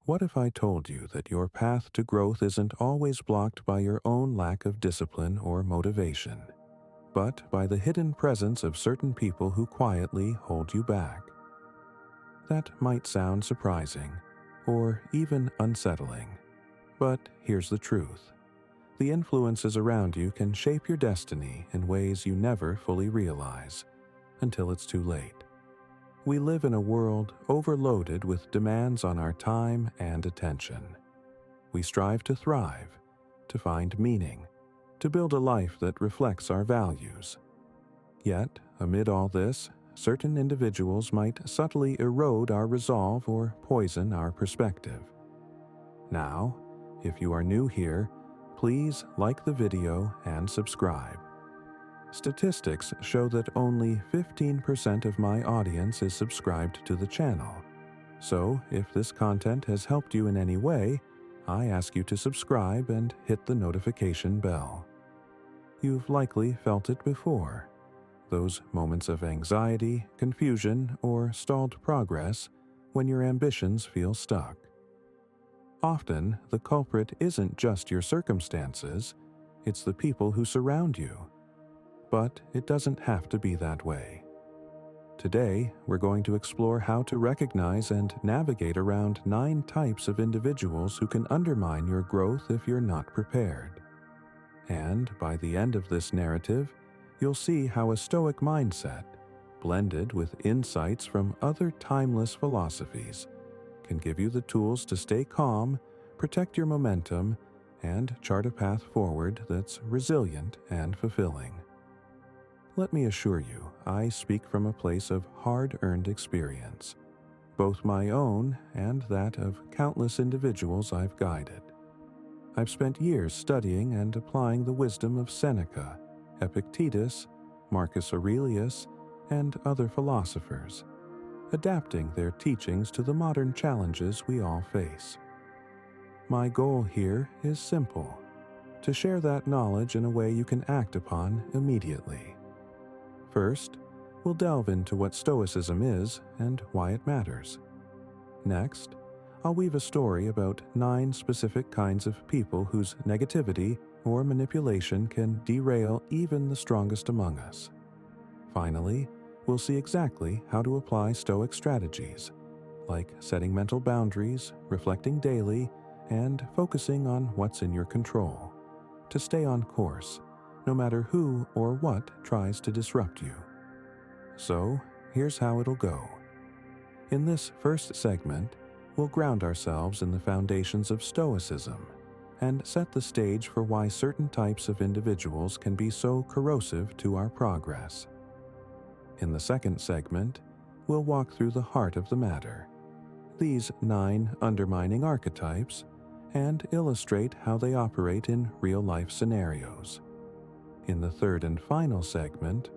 What if I told you that your path to growth isn't always blocked by your own lack of discipline or motivation, but by the hidden presence of certain people who quietly hold you back? That might sound surprising, or even unsettling, but here's the truth. The influences around you can shape your destiny in ways you never fully realize, until it's too late. We live in a world overloaded with demands on our time and attention. We strive to thrive, to find meaning, to build a life that reflects our values. Yet, amid all this, certain individuals might subtly erode our resolve or poison our perspective. Now, if you are new here, please like the video and subscribe. Statistics show that only 15% of my audience is subscribed to the channel. So, if this content has helped you in any way, I ask you to subscribe and hit the notification bell. You've likely felt it before. Those moments of anxiety, confusion, or stalled progress when your ambitions feel stuck. Often, the culprit isn't just your circumstances, it's the people who surround you. But it doesn't have to be that way. Today, we're going to explore how to recognize and navigate around 9 types of individuals who can undermine your growth if you're not prepared. And by the end of this narrative, you'll see how a Stoic mindset, blended with insights from other timeless philosophies, can give you the tools to stay calm, protect your momentum, and chart a path forward that's resilient and fulfilling. Let me assure you, I speak from a place of hard-earned experience, both my own and that of countless individuals I've guided. I've spent years studying and applying the wisdom of Seneca, Epictetus, Marcus Aurelius, and other philosophers, adapting their teachings to the modern challenges we all face. My goal here is simple: to share that knowledge in a way you can act upon immediately. First, we'll delve into what Stoicism is and why it matters. Next, I'll weave a story about 9 specific kinds of people whose negativity or manipulation can derail even the strongest among us. Finally, we'll see exactly how to apply Stoic strategies, like setting mental boundaries, reflecting daily, and focusing on what's in your control, to stay on course, no matter who or what tries to disrupt you. So, here's how it'll go. In this first segment, we'll ground ourselves in the foundations of Stoicism and set the stage for why certain types of individuals can be so corrosive to our progress. In the second segment, we'll walk through the heart of the matter, these 9 undermining archetypes, and illustrate how they operate in real-life scenarios. In the third and final segment,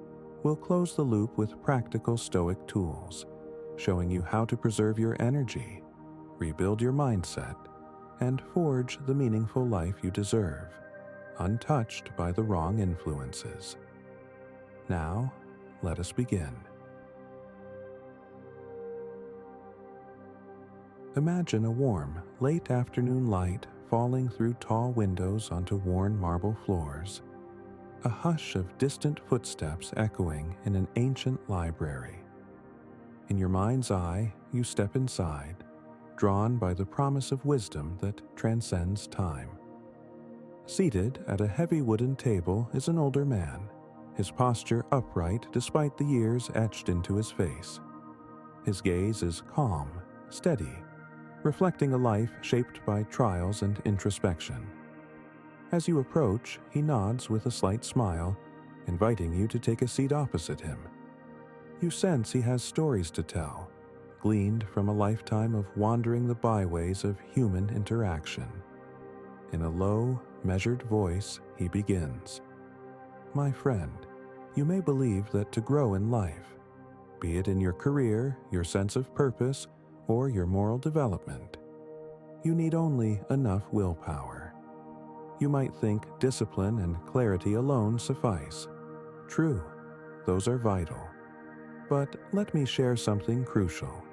we'll close the loop with practical Stoic tools, showing you how to preserve your energy, rebuild your mindset, and forge the meaningful life you deserve, untouched by the wrong influences. Now, let us begin. Imagine a warm, late afternoon light falling through tall windows onto worn marble floors, a hush of distant footsteps echoing in an ancient library. In your mind's eye, you step inside, drawn by the promise of wisdom that transcends time. Seated at a heavy wooden table is an older man, his posture upright despite the years etched into his face. His gaze is calm, steady, reflecting a life shaped by trials and introspection. As you approach, he nods with a slight smile, inviting you to take a seat opposite him. You sense he has stories to tell, gleaned from a lifetime of wandering the byways of human interaction. In a low, measured voice, he begins. My friend, you may believe that to grow in life, be it in your career, your sense of purpose, or your moral development, you need only enough willpower. You might think discipline and clarity alone suffice. True, those are vital. But let me share something crucial.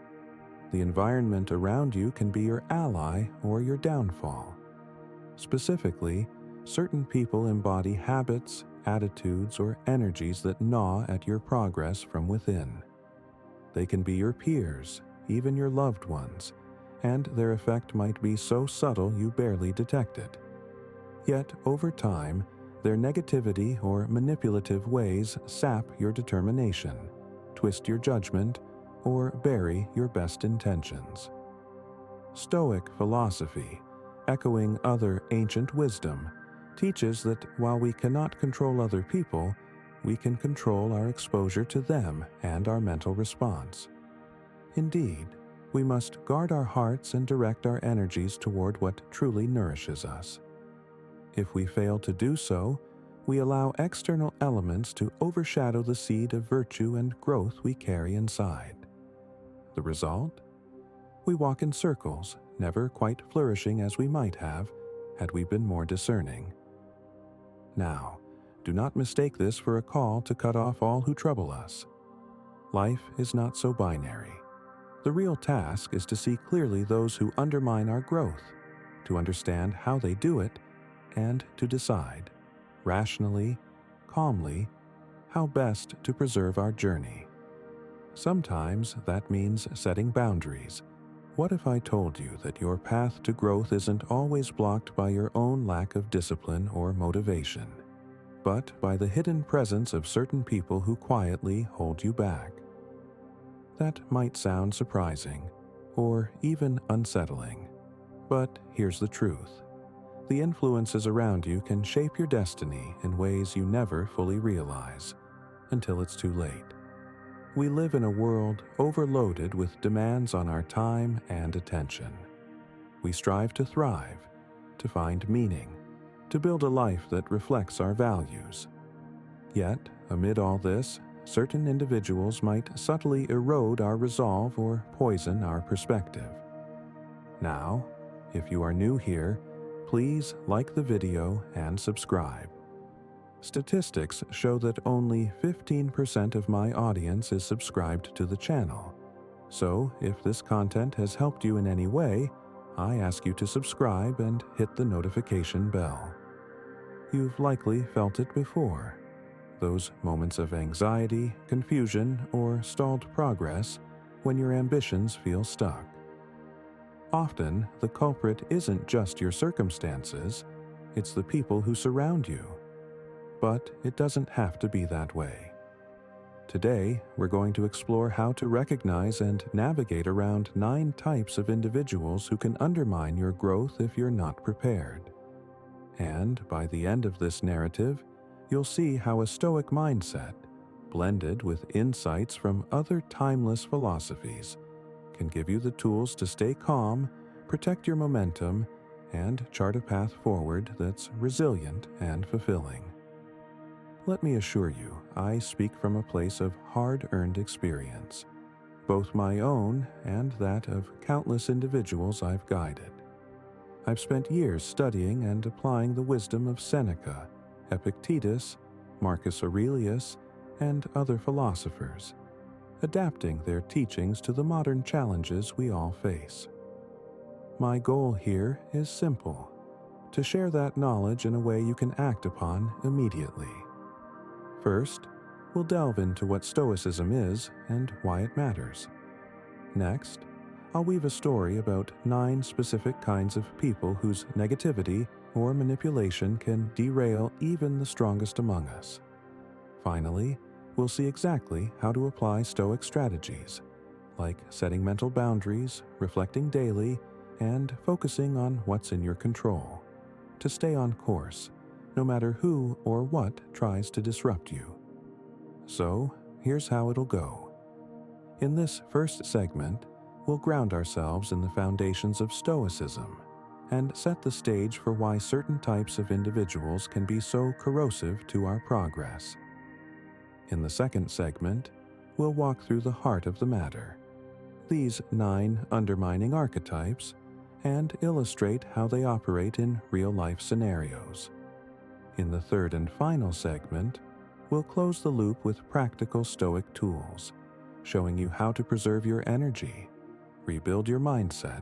The environment around you can be your ally or your downfall. Specifically, certain people embody habits, attitudes, or energies that gnaw at your progress from within. They can be your peers, even your loved ones, and their effect might be so subtle you barely detect it. Yet, over time, their negativity or manipulative ways sap your determination, twist your judgment, or bury your best intentions. Stoic philosophy, echoing other ancient wisdom, teaches that while we cannot control other people, we can control our exposure to them and our mental response. Indeed, we must guard our hearts and direct our energies toward what truly nourishes us. If we fail to do so, we allow external elements to overshadow the seed of virtue and growth we carry inside. The result? We walk in circles, never quite flourishing as we might have had we been more discerning. Now, do not mistake this for a call to cut off all who trouble us. Life is not so binary. The real task is to see clearly those who undermine our growth, to understand how they do it, and to decide, rationally, calmly, how best to preserve our journey. Sometimes that means setting boundaries. What if I told you that your path to growth isn't always blocked by your own lack of discipline or motivation, but by the hidden presence of certain people who quietly hold you back? That might sound surprising, or even unsettling, but here's the truth. The influences around you can shape your destiny in ways you never fully realize, until it's too late. We live in a world overloaded with demands on our time and attention. We strive to thrive, to find meaning, to build a life that reflects our values. Yet, amid all this, certain individuals might subtly erode our resolve or poison our perspective. Now, if you are new here, please like the video and subscribe. Statistics show that only 15% of my audience is subscribed to the channel. So, if this content has helped you in any way, I ask you to subscribe and hit the notification bell. You've likely felt it before. Those moments of anxiety, confusion, or stalled progress when your ambitions feel stuck. Often, the culprit isn't just your circumstances, it's the people who surround you. But it doesn't have to be that way. Today, we're going to explore how to recognize and navigate around 9 types of individuals who can undermine your growth if you're not prepared. And by the end of this narrative, you'll see how a Stoic mindset, blended with insights from other timeless philosophies, can give you the tools to stay calm, protect your momentum, and chart a path forward that's resilient and fulfilling. Let me assure you, I speak from a place of hard-earned experience, both my own and that of countless individuals I've guided. I've spent years studying and applying the wisdom of Seneca, Epictetus, Marcus Aurelius, and other philosophers, adapting their teachings to the modern challenges we all face. My goal here is simple: to share that knowledge in a way you can act upon immediately. First, we'll delve into what Stoicism is and why it matters. Next, I'll weave a story about 9 specific kinds of people whose negativity or manipulation can derail even the strongest among us. Finally, we'll see exactly how to apply Stoic strategies, like setting mental boundaries, reflecting daily, and focusing on what's in your control, to stay on course, no matter who or what tries to disrupt you. So, here's how it'll go. In this first segment, we'll ground ourselves in the foundations of Stoicism and set the stage for why certain types of individuals can be so corrosive to our progress. In the second segment, we'll walk through the heart of the matter, these 9 undermining archetypes, and illustrate how they operate in real-life scenarios. In the third and final segment, we'll close the loop with practical Stoic tools, showing you how to preserve your energy, rebuild your mindset,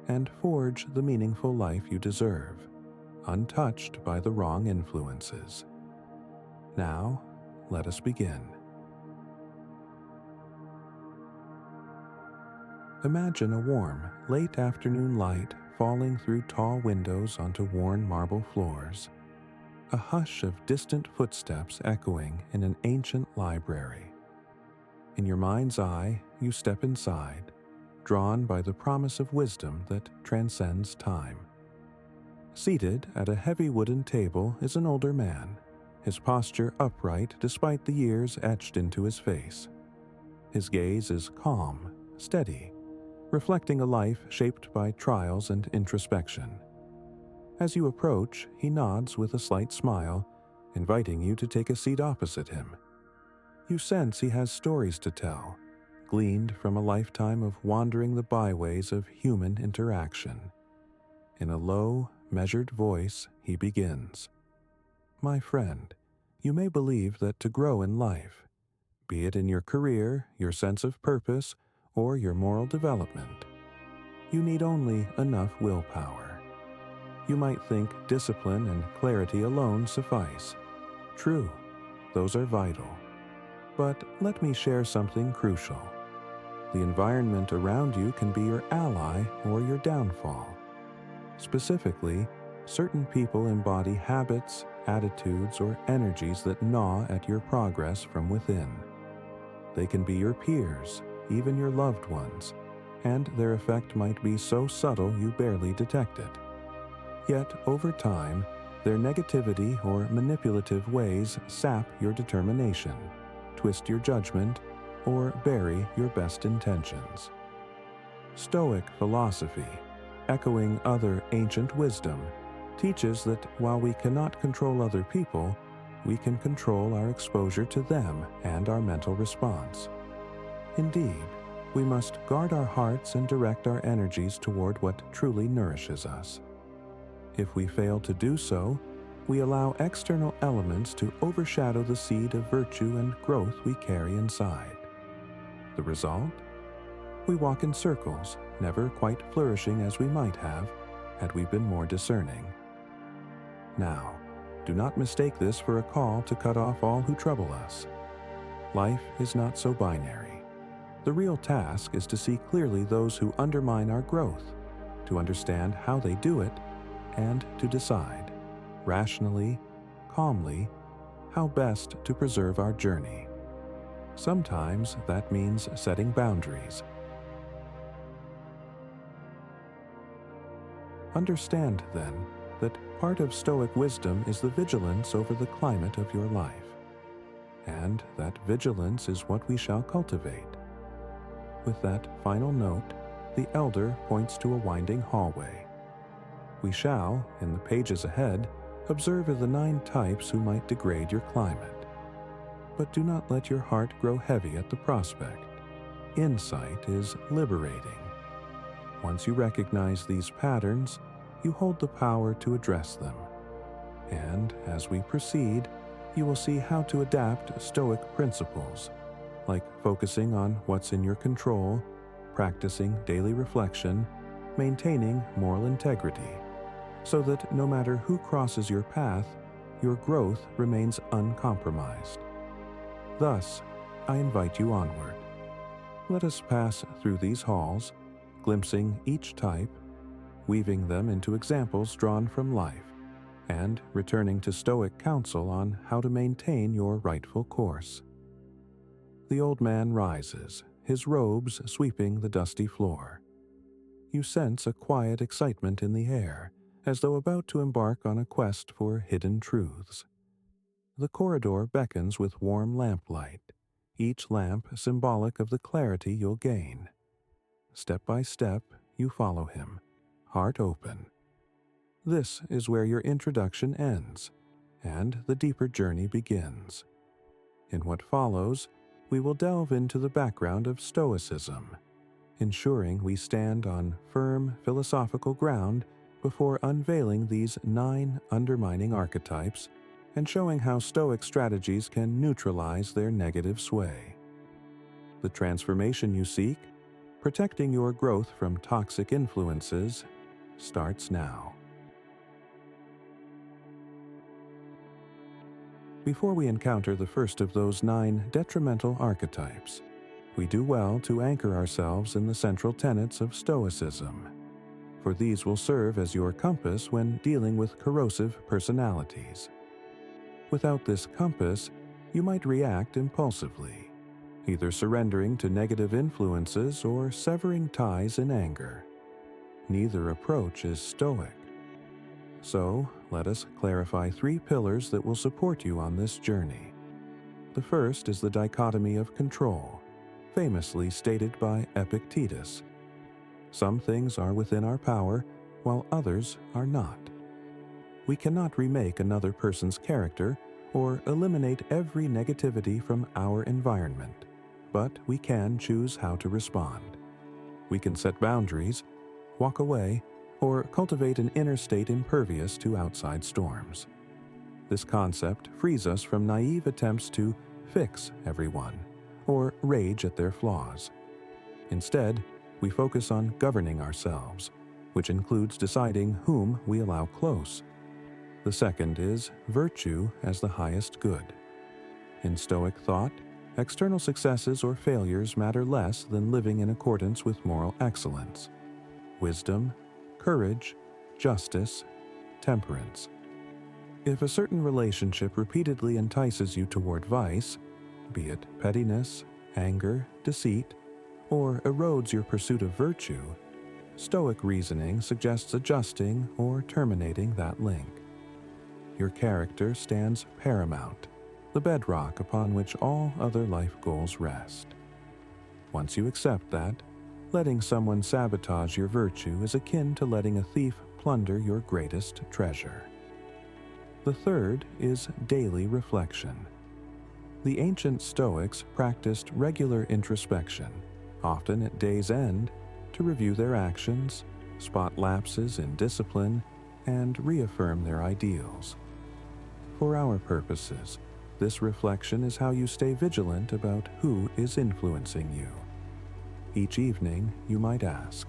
and forge the meaningful life you deserve, untouched by the wrong influences. Now, let us begin. Imagine a warm, late afternoon light falling through tall windows onto worn marble floors, a hush of distant footsteps echoing in an ancient library. In your mind's eye, you step inside, drawn by the promise of wisdom that transcends time. Seated at a heavy wooden table is an older man, his posture upright despite the years etched into his face. His gaze is calm, steady, reflecting a life shaped by trials and introspection. As you approach, he nods with a slight smile, inviting you to take a seat opposite him. You sense he has stories to tell, gleaned from a lifetime of wandering the byways of human interaction. In a low, measured voice, he begins. My friend, you may believe that to grow in life, be it in your career, your sense of purpose, or your moral development, you need only enough willpower. You might think discipline and clarity alone suffice. True, those are vital. But let me share something crucial. The environment around you can be your ally or your downfall. Specifically, certain people embody habits, attitudes, or energies that gnaw at your progress from within. They can be your peers, even your loved ones, and their effect might be so subtle you barely detect it. Yet, over time, their negativity or manipulative ways sap your determination, twist your judgment, or bury your best intentions. Stoic philosophy, echoing other ancient wisdom, teaches that while we cannot control other people, we can control our exposure to them and our mental response. Indeed, we must guard our hearts and direct our energies toward what truly nourishes us. If we fail to do so, we allow external elements to overshadow the seed of virtue and growth we carry inside. The result? We walk in circles, never quite flourishing as we might have had we been more discerning. Now, do not mistake this for a call to cut off all who trouble us. Life is not so binary. The real task is to see clearly those who undermine our growth, to understand how they do it, and to decide, rationally, calmly, how best to preserve our journey. Sometimes that means setting boundaries. Understand, then, that part of Stoic wisdom is the vigilance over the climate of your life, and that vigilance is what we shall cultivate. With that final note, the elder points to a winding hallway. We shall, in the pages ahead, observe the 9 types who might degrade your climate. But do not let your heart grow heavy at the prospect. Insight is liberating. Once you recognize these patterns, you hold the power to address them. And as we proceed, you will see how to adapt Stoic principles, like focusing on what's in your control, practicing daily reflection, maintaining moral integrity, so that no matter who crosses your path, your growth remains uncompromised. Thus, I invite you onward. Let us pass through these halls, glimpsing each type, weaving them into examples drawn from life, and returning to Stoic counsel on how to maintain your rightful course. The old man rises, his robes sweeping the dusty floor. You sense a quiet excitement in the air, as though about to embark on a quest for hidden truths. The corridor beckons with warm lamplight, each lamp symbolic of the clarity you'll gain. Step by step, you follow him, heart open. This is where your introduction ends, and the deeper journey begins. In what follows, we will delve into the background of Stoicism, ensuring we stand on firm philosophical ground before unveiling these 9 undermining archetypes and showing how Stoic strategies can neutralize their negative sway. The transformation you seek? protecting your growth from toxic influences starts now. Before we encounter the first of those 9 detrimental archetypes, we do well to anchor ourselves in the central tenets of Stoicism, for these will serve as your compass when dealing with corrosive personalities. Without this compass, you might react impulsively, either surrendering to negative influences or severing ties in anger. Neither approach is Stoic. So, let us clarify 3 pillars that will support you on this journey. The first is the dichotomy of control, famously stated by Epictetus. Some things are within our power, while others are not. We cannot remake another person's character or eliminate every negativity from our environment, but we can choose how to respond. We can set boundaries, walk away, or cultivate an inner state impervious to outside storms. This concept frees us from naive attempts to fix everyone or rage at their flaws. Instead, we focus on governing ourselves, which includes deciding whom we allow close. The second is virtue as the highest good. In Stoic thought, external successes or failures matter less than living in accordance with moral excellence. Wisdom, courage, justice, temperance. If a certain relationship repeatedly entices you toward vice, be it pettiness, anger, deceit, or erodes your pursuit of virtue, Stoic reasoning suggests adjusting or terminating that link. Your character stands paramount, the bedrock upon which all other life goals rest. Once you accept that, letting someone sabotage your virtue is akin to letting a thief plunder your greatest treasure. The third is daily reflection. The ancient Stoics practiced regular introspection, often at day's end, to review their actions, spot lapses in discipline, and reaffirm their ideals. For our purposes, this reflection is how you stay vigilant about who is influencing you. Each evening, you might ask,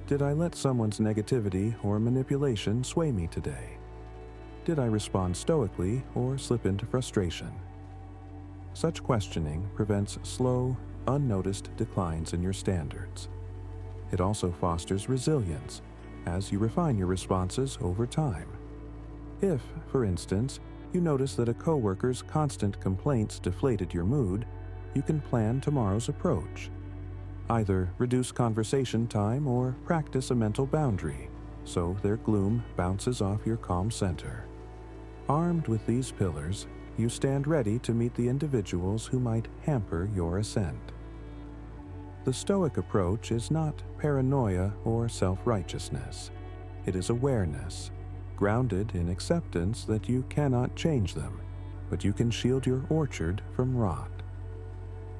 did I let someone's negativity or manipulation sway me today? Did I respond stoically or slip into frustration? Such questioning prevents slow, unnoticed declines in your standards. It also fosters resilience as you refine your responses over time. If, for instance, you notice that a coworker's constant complaints deflated your mood, you can plan tomorrow's approach. Either reduce conversation time or practice a mental boundary, so their gloom bounces off your calm center. Armed with these pillars, you stand ready to meet the individuals who might hamper your ascent. The Stoic approach is not paranoia or self-righteousness. It is awareness, grounded in acceptance that you cannot change them, but you can shield your orchard from rot.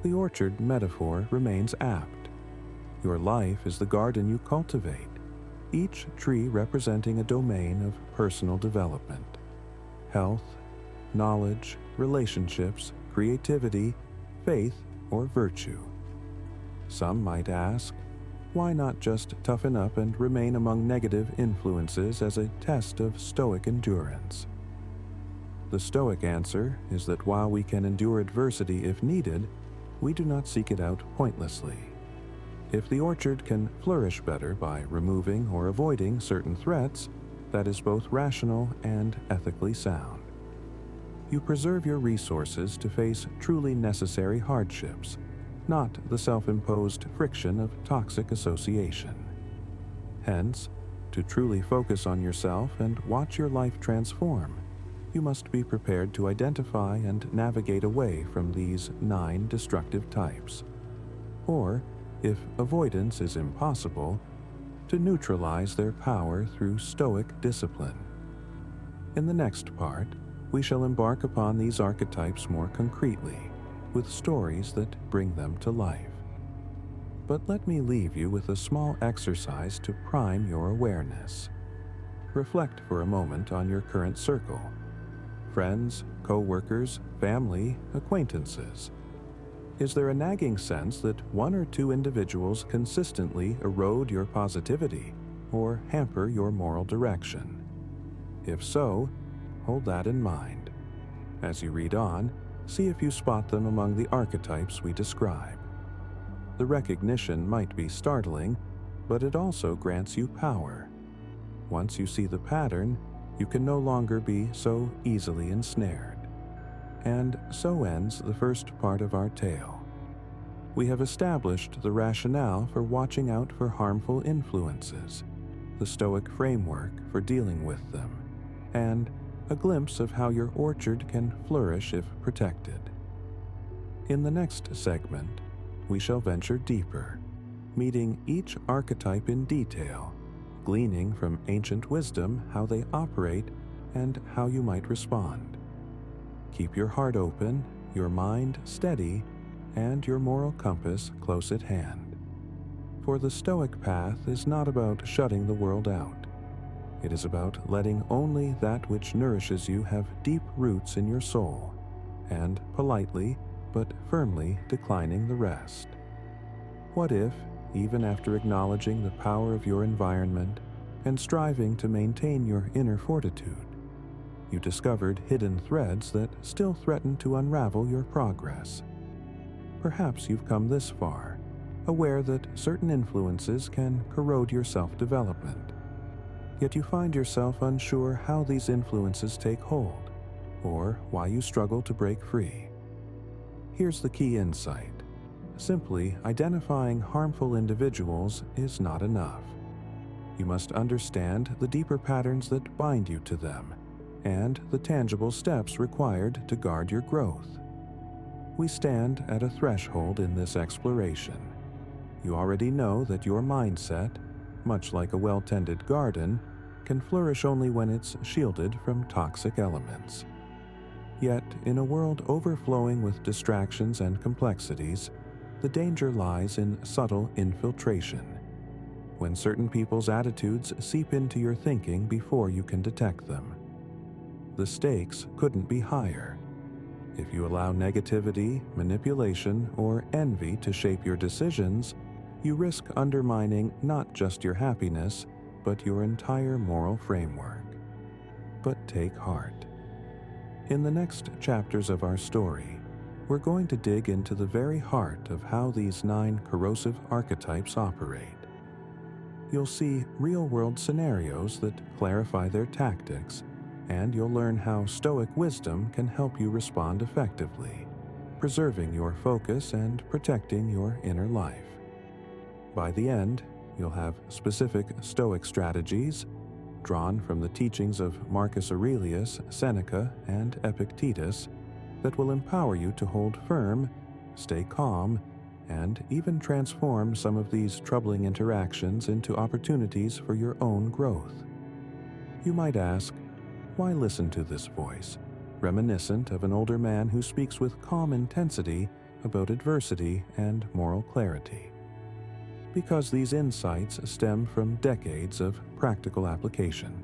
The orchard metaphor remains apt. Your life is the garden you cultivate, each tree representing a domain of personal development. Health, knowledge, relationships, creativity, faith, or virtue. Some might ask, why not just toughen up and remain among negative influences as a test of Stoic endurance? The Stoic answer is that while we can endure adversity if needed, we do not seek it out pointlessly. If the orchard can flourish better by removing or avoiding certain threats, that is both rational and ethically sound. You preserve your resources to face truly necessary hardships, not the self-imposed friction of toxic association. Hence, to truly focus on yourself and watch your life transform, you must be prepared to identify and navigate away from these 9 destructive types. Or, if avoidance is impossible, to neutralize their power through Stoic discipline. In the next part, we shall embark upon these archetypes more concretely, with stories that bring them to life. But let me leave you with a small exercise to prime your awareness. Reflect for a moment on your current circle: friends, co-workers, family, acquaintances. Is there a nagging sense that one or two individuals consistently erode your positivity or hamper your moral direction? If so, hold that in mind. As you read on, see if you spot them among the archetypes we describe. The recognition might be startling, but it also grants you power. Once you see the pattern, you can no longer be so easily ensnared. And so ends the first part of our tale. We have established the rationale for watching out for harmful influences, the Stoic framework for dealing with them, and a glimpse of how your orchard can flourish if protected. In the next segment, we shall venture deeper, meeting each archetype in detail, gleaning from ancient wisdom how they operate and how you might respond. Keep your heart open, your mind steady, and your moral compass close at hand. For the Stoic path is not about shutting the world out. It is about letting only that which nourishes you have deep roots in your soul, and politely but firmly declining the rest. What if, even after acknowledging the power of your environment and striving to maintain your inner fortitude, you discovered hidden threads that still threaten to unravel your progress? Perhaps you've come this far, aware that certain influences can corrode your self-development. Yet you find yourself unsure how these influences take hold, or why you struggle to break free. Here's the key insight. Simply identifying harmful individuals is not enough. You must understand the deeper patterns that bind you to them, and the tangible steps required to guard your growth. We stand at a threshold in this exploration. You already know that your mindset, much like a well-tended garden, can flourish only when it's shielded from toxic elements. Yet, in a world overflowing with distractions and complexities, the danger lies in subtle infiltration, when certain people's attitudes seep into your thinking before you can detect them. The stakes couldn't be higher. If you allow negativity, manipulation, or envy to shape your decisions, you risk undermining not just your happiness, but your entire moral framework. But take heart. In the next chapters of our story, we're going to dig into the very heart of how these 9 corrosive archetypes operate. You'll see real-world scenarios that clarify their tactics, and you'll learn how Stoic wisdom can help you respond effectively, preserving your focus and protecting your inner life. By the end, you'll have specific Stoic strategies, drawn from the teachings of Marcus Aurelius, Seneca, and Epictetus, that will empower you to hold firm, stay calm, and even transform some of these troubling interactions into opportunities for your own growth. You might ask, why listen to this voice, reminiscent of an older man who speaks with calm intensity about adversity and moral clarity? Because these insights stem from decades of practical application,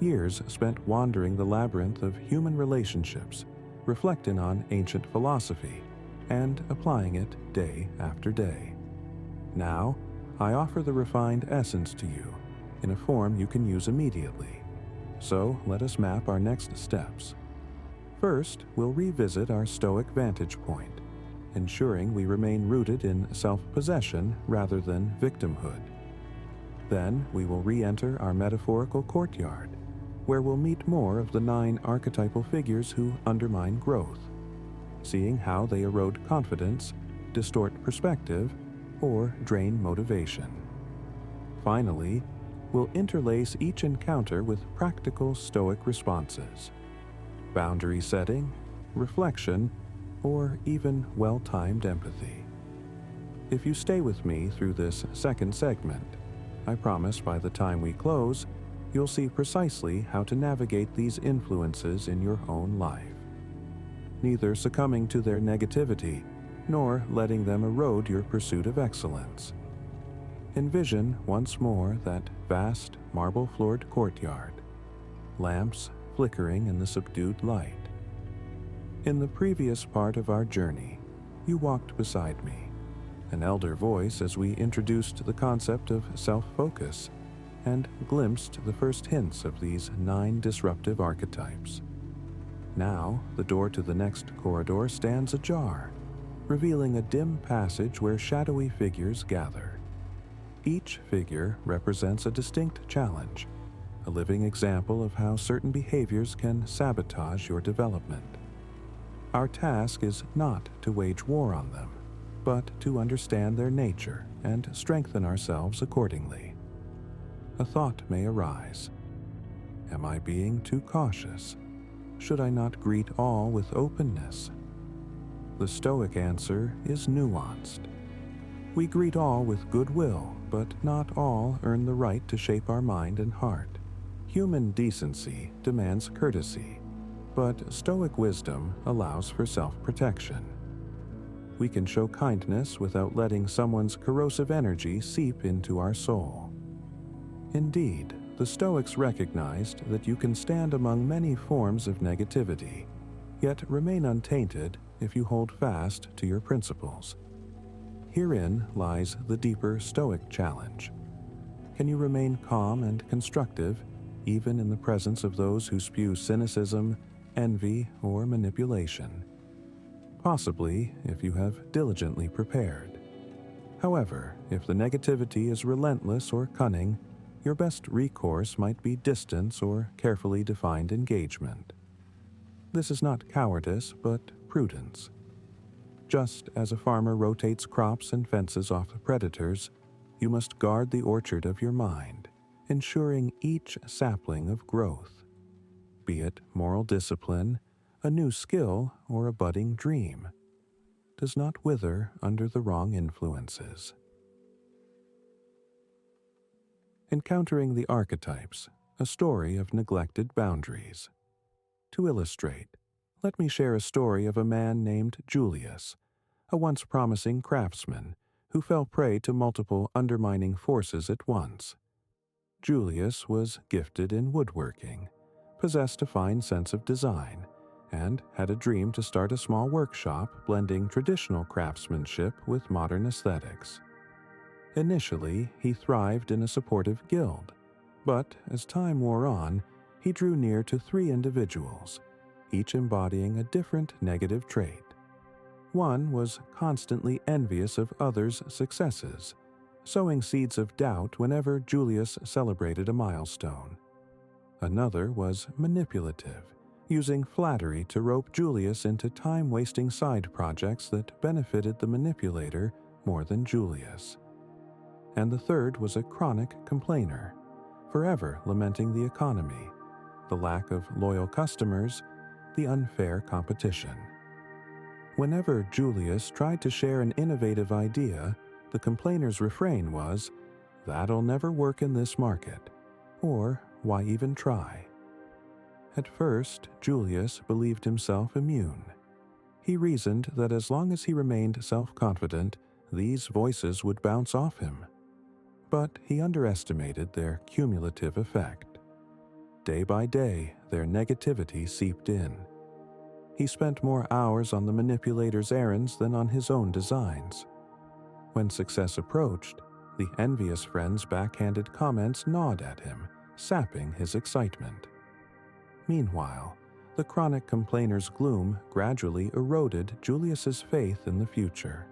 years spent wandering the labyrinth of human relationships, reflecting on ancient philosophy, and applying it day after day. Now, I offer the refined essence to you, in a form you can use immediately. So let us map our next steps. First, we'll revisit our Stoic vantage point, ensuring we remain rooted in self-possession rather than victimhood. Then we will re-enter our metaphorical courtyard, where we'll meet more of the 9 archetypal figures who undermine growth, seeing how they erode confidence, distort perspective, or drain motivation. Finally, we'll interlace each encounter with practical Stoic responses, boundary setting, reflection, or even well-timed empathy. If you stay with me through this second segment, I promise by the time we close, you'll see precisely how to navigate these influences in your own life, neither succumbing to their negativity nor letting them erode your pursuit of excellence. Envision once more that vast marble-floored courtyard, lamps flickering in the subdued light. In the previous part of our journey, you walked beside me, an elder voice as we introduced the concept of self-focus and glimpsed the first hints of these 9 disruptive archetypes. Now, the door to the next corridor stands ajar, revealing a dim passage where shadowy figures gather. Each figure represents a distinct challenge, a living example of how certain behaviors can sabotage your development. Our task is not to wage war on them, but to understand their nature and strengthen ourselves accordingly. A thought may arise. Am I being too cautious? Should I not greet all with openness? The Stoic answer is nuanced. We greet all with goodwill, but not all earn the right to shape our mind and heart. Human decency demands courtesy, but Stoic wisdom allows for self-protection. We can show kindness without letting someone's corrosive energy seep into our soul. Indeed, the Stoics recognized that you can stand among many forms of negativity, yet remain untainted if you hold fast to your principles. Herein lies the deeper Stoic challenge. Can you remain calm and constructive even in the presence of those who spew cynicism, envy, or manipulation? Possibly if you have diligently prepared. However, if the negativity is relentless or cunning, your best recourse might be distance or carefully defined engagement. This is not cowardice, but prudence. Just as a farmer rotates crops and fences off predators, you must guard the orchard of your mind, ensuring each sapling of growth. Be it moral discipline, a new skill, or a budding dream, does not wither under the wrong influences. Encountering the Archetypes, a story of neglected boundaries. To illustrate, let me share a story of a man named Julius, a once promising craftsman who fell prey to multiple undermining forces at once. Julius was gifted in woodworking, possessed a fine sense of design, and had a dream to start a small workshop blending traditional craftsmanship with modern aesthetics. Initially, he thrived in a supportive guild, but as time wore on, he drew near to 3 individuals, each embodying a different negative trait. One was constantly envious of others' successes, sowing seeds of doubt whenever Julius celebrated a milestone. Another was manipulative, using flattery to rope Julius into time-wasting side projects that benefited the manipulator more than Julius. And the third was a chronic complainer, forever lamenting the economy, the lack of loyal customers, the unfair competition. Whenever Julius tried to share an innovative idea, the complainer's refrain was, "That'll never work in this market," or "Why even try?" At first, Julius believed himself immune. He reasoned that as long as he remained self-confident, these voices would bounce off him. But he underestimated their cumulative effect. Day by day, their negativity seeped in. He spent more hours on the manipulator's errands than on his own designs. When success approached, the envious friend's backhanded comments gnawed at him, sapping his excitement. Meanwhile, the chronic complainer's gloom gradually eroded Julius's faith in the future.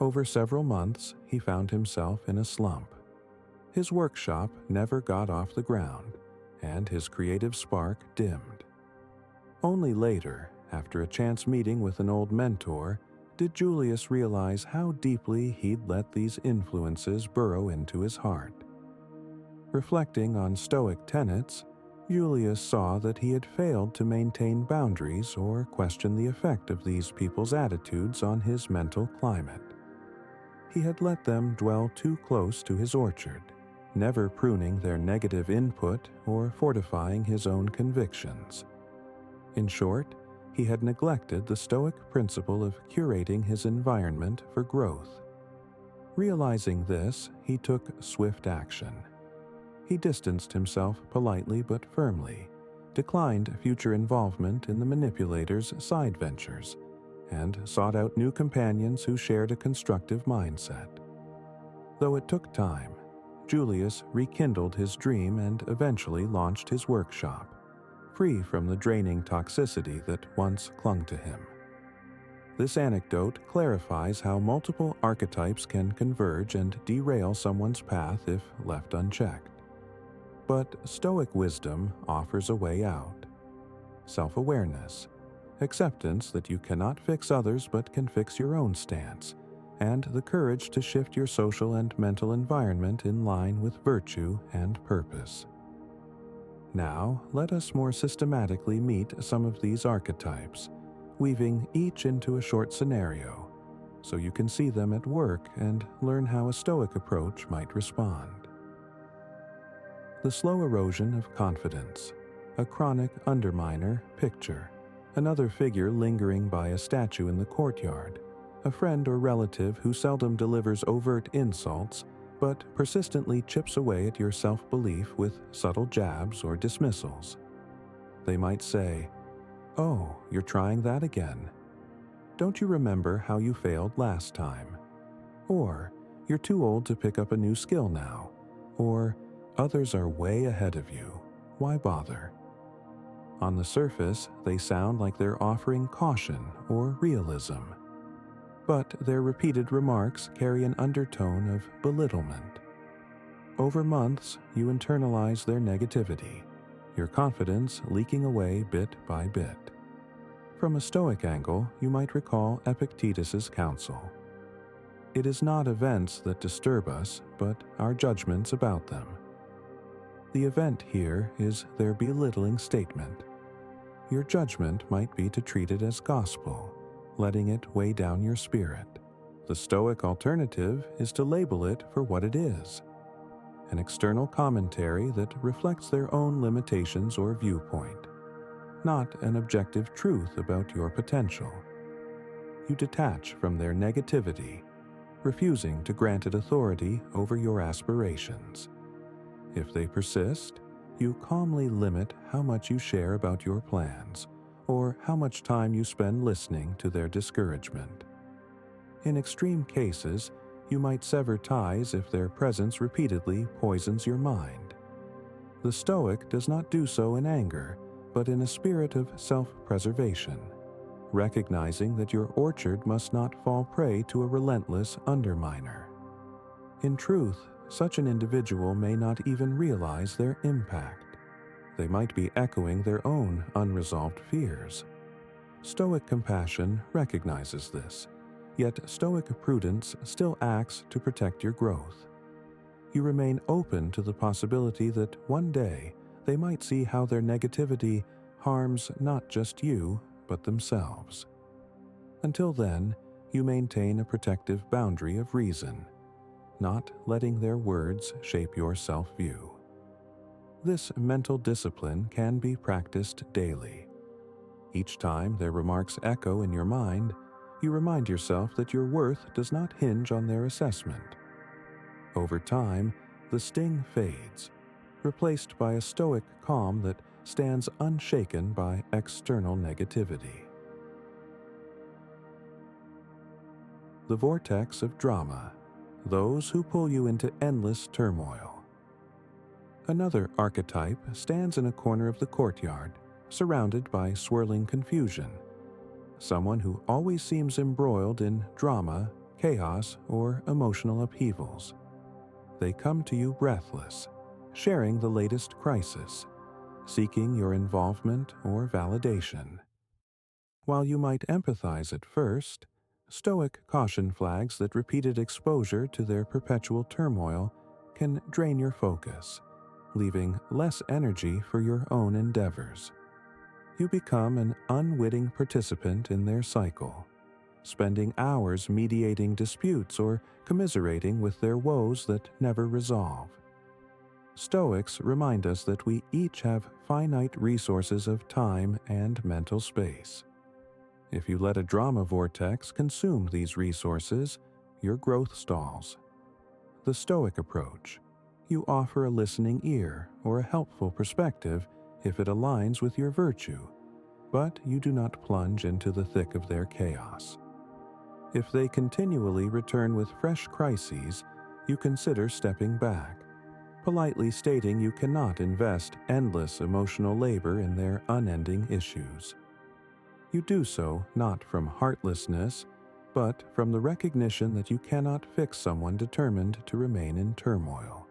Over several months, he found himself in a slump. His workshop never got off the ground, and his creative spark dimmed. Only later, after a chance meeting with an old mentor, did Julius realize how deeply he'd let these influences burrow into his heart. Reflecting on Stoic tenets, Julius saw that he had failed to maintain boundaries or question the effect of these people's attitudes on his mental climate. He had let them dwell too close to his orchard, never pruning their negative input or fortifying his own convictions. In short, he had neglected the Stoic principle of curating his environment for growth. Realizing this, he took swift action. He distanced himself politely but firmly, declined future involvement in the manipulator's side ventures, and sought out new companions who shared a constructive mindset. Though it took time, Julius rekindled his dream and eventually launched his workshop, free from the draining toxicity that once clung to him. This anecdote clarifies how multiple archetypes can converge and derail someone's path if left unchecked. But Stoic wisdom offers a way out: self-awareness, acceptance that you cannot fix others but can fix your own stance, and the courage to shift your social and mental environment in line with virtue and purpose. Now, let us more systematically meet some of these archetypes, weaving each into a short scenario, so you can see them at work and learn how a Stoic approach might respond. The slow erosion of confidence, a chronic underminer. Picture another figure lingering by a statue in the courtyard, a friend or relative who seldom delivers overt insults but persistently chips away at your self-belief with subtle jabs or dismissals. They might say, "Oh, you're trying that again. Don't you remember how you failed last time?" Or, "You're too old to pick up a new skill now." Or, "Others are way ahead of you. Why bother?" On the surface, they sound like they're offering caution or realism. But their repeated remarks carry an undertone of belittlement. Over months, you internalize their negativity, your confidence leaking away bit by bit. From a Stoic angle, you might recall Epictetus's counsel. It is not events that disturb us, but our judgments about them. The event here is their belittling statement. Your judgment might be to treat it as gospel, letting it weigh down your spirit. The Stoic alternative is to label it for what it is: an external commentary that reflects their own limitations or viewpoint, not an objective truth about your potential. You detach from their negativity, refusing to grant it authority over your aspirations. If they persist, you calmly limit how much you share about your plans, or how much time you spend listening to their discouragement. In extreme cases, you might sever ties if their presence repeatedly poisons your mind. The Stoic does not do so in anger, but in a spirit of self-preservation, recognizing that your orchard must not fall prey to a relentless underminer. In truth, such an individual may not even realize their impact. They might be echoing their own unresolved fears. Stoic compassion recognizes this, yet Stoic prudence still acts to protect your growth. You remain open to the possibility that one day they might see how their negativity harms not just you, but themselves. Until then, you maintain a protective boundary of reason, not letting their words shape your self-view. This mental discipline can be practiced daily. Each time their remarks echo in your mind, you remind yourself that your worth does not hinge on their assessment. Over time, the sting fades, replaced by a Stoic calm that stands unshaken by external negativity. The vortex of drama, those who pull you into endless turmoil. Another archetype stands in a corner of the courtyard, surrounded by swirling confusion. Someone who always seems embroiled in drama, chaos, or emotional upheavals. They come to you breathless, sharing the latest crisis, seeking your involvement or validation. While you might empathize at first, Stoic caution flags that repeated exposure to their perpetual turmoil can drain your focus, leaving less energy for your own endeavors. You become an unwitting participant in their cycle, spending hours mediating disputes or commiserating with their woes that never resolve. Stoics remind us that we each have finite resources of time and mental space. If you let a drama vortex consume these resources, your growth stalls. The Stoic approach: you offer a listening ear or a helpful perspective if it aligns with your virtue, but you do not plunge into the thick of their chaos. If they continually return with fresh crises, you consider stepping back, politely stating you cannot invest endless emotional labor in their unending issues. You do so not from heartlessness, but from the recognition that you cannot fix someone determined to remain in turmoil.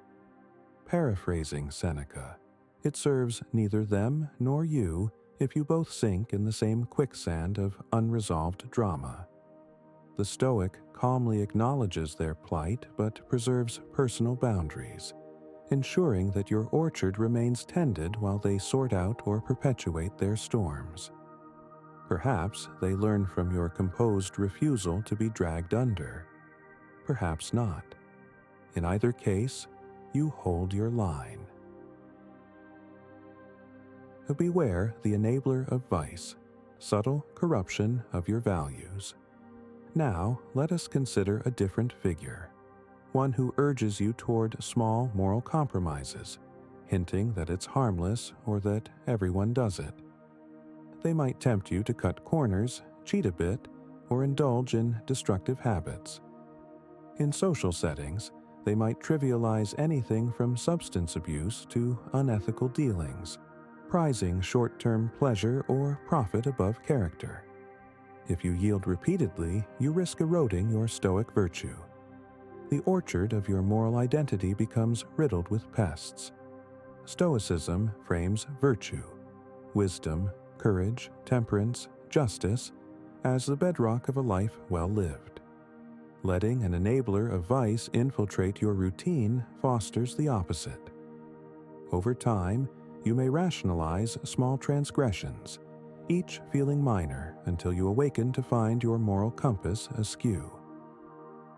Paraphrasing Seneca, it serves neither them nor you if you both sink in the same quicksand of unresolved drama. The Stoic calmly acknowledges their plight but preserves personal boundaries, ensuring that your orchard remains tended while they sort out or perpetuate their storms. Perhaps they learn from your composed refusal to be dragged under. Perhaps not. In either case, you hold your line. Beware the enabler of vice, subtle corruption of your values. Now, let us consider a different figure, one who urges you toward small moral compromises, hinting that it's harmless or that everyone does it. They might tempt you to cut corners, cheat a bit, or indulge in destructive habits. In social settings, they might trivialize anything from substance abuse to unethical dealings, prizing short-term pleasure or profit above character. If you yield repeatedly, you risk eroding your Stoic virtue. The orchard of your moral identity becomes riddled with pests. Stoicism frames virtue, wisdom, courage, temperance, justice, as the bedrock of a life well lived. Letting an enabler of vice infiltrate your routine fosters the opposite. Over time, you may rationalize small transgressions, each feeling minor until you awaken to find your moral compass askew.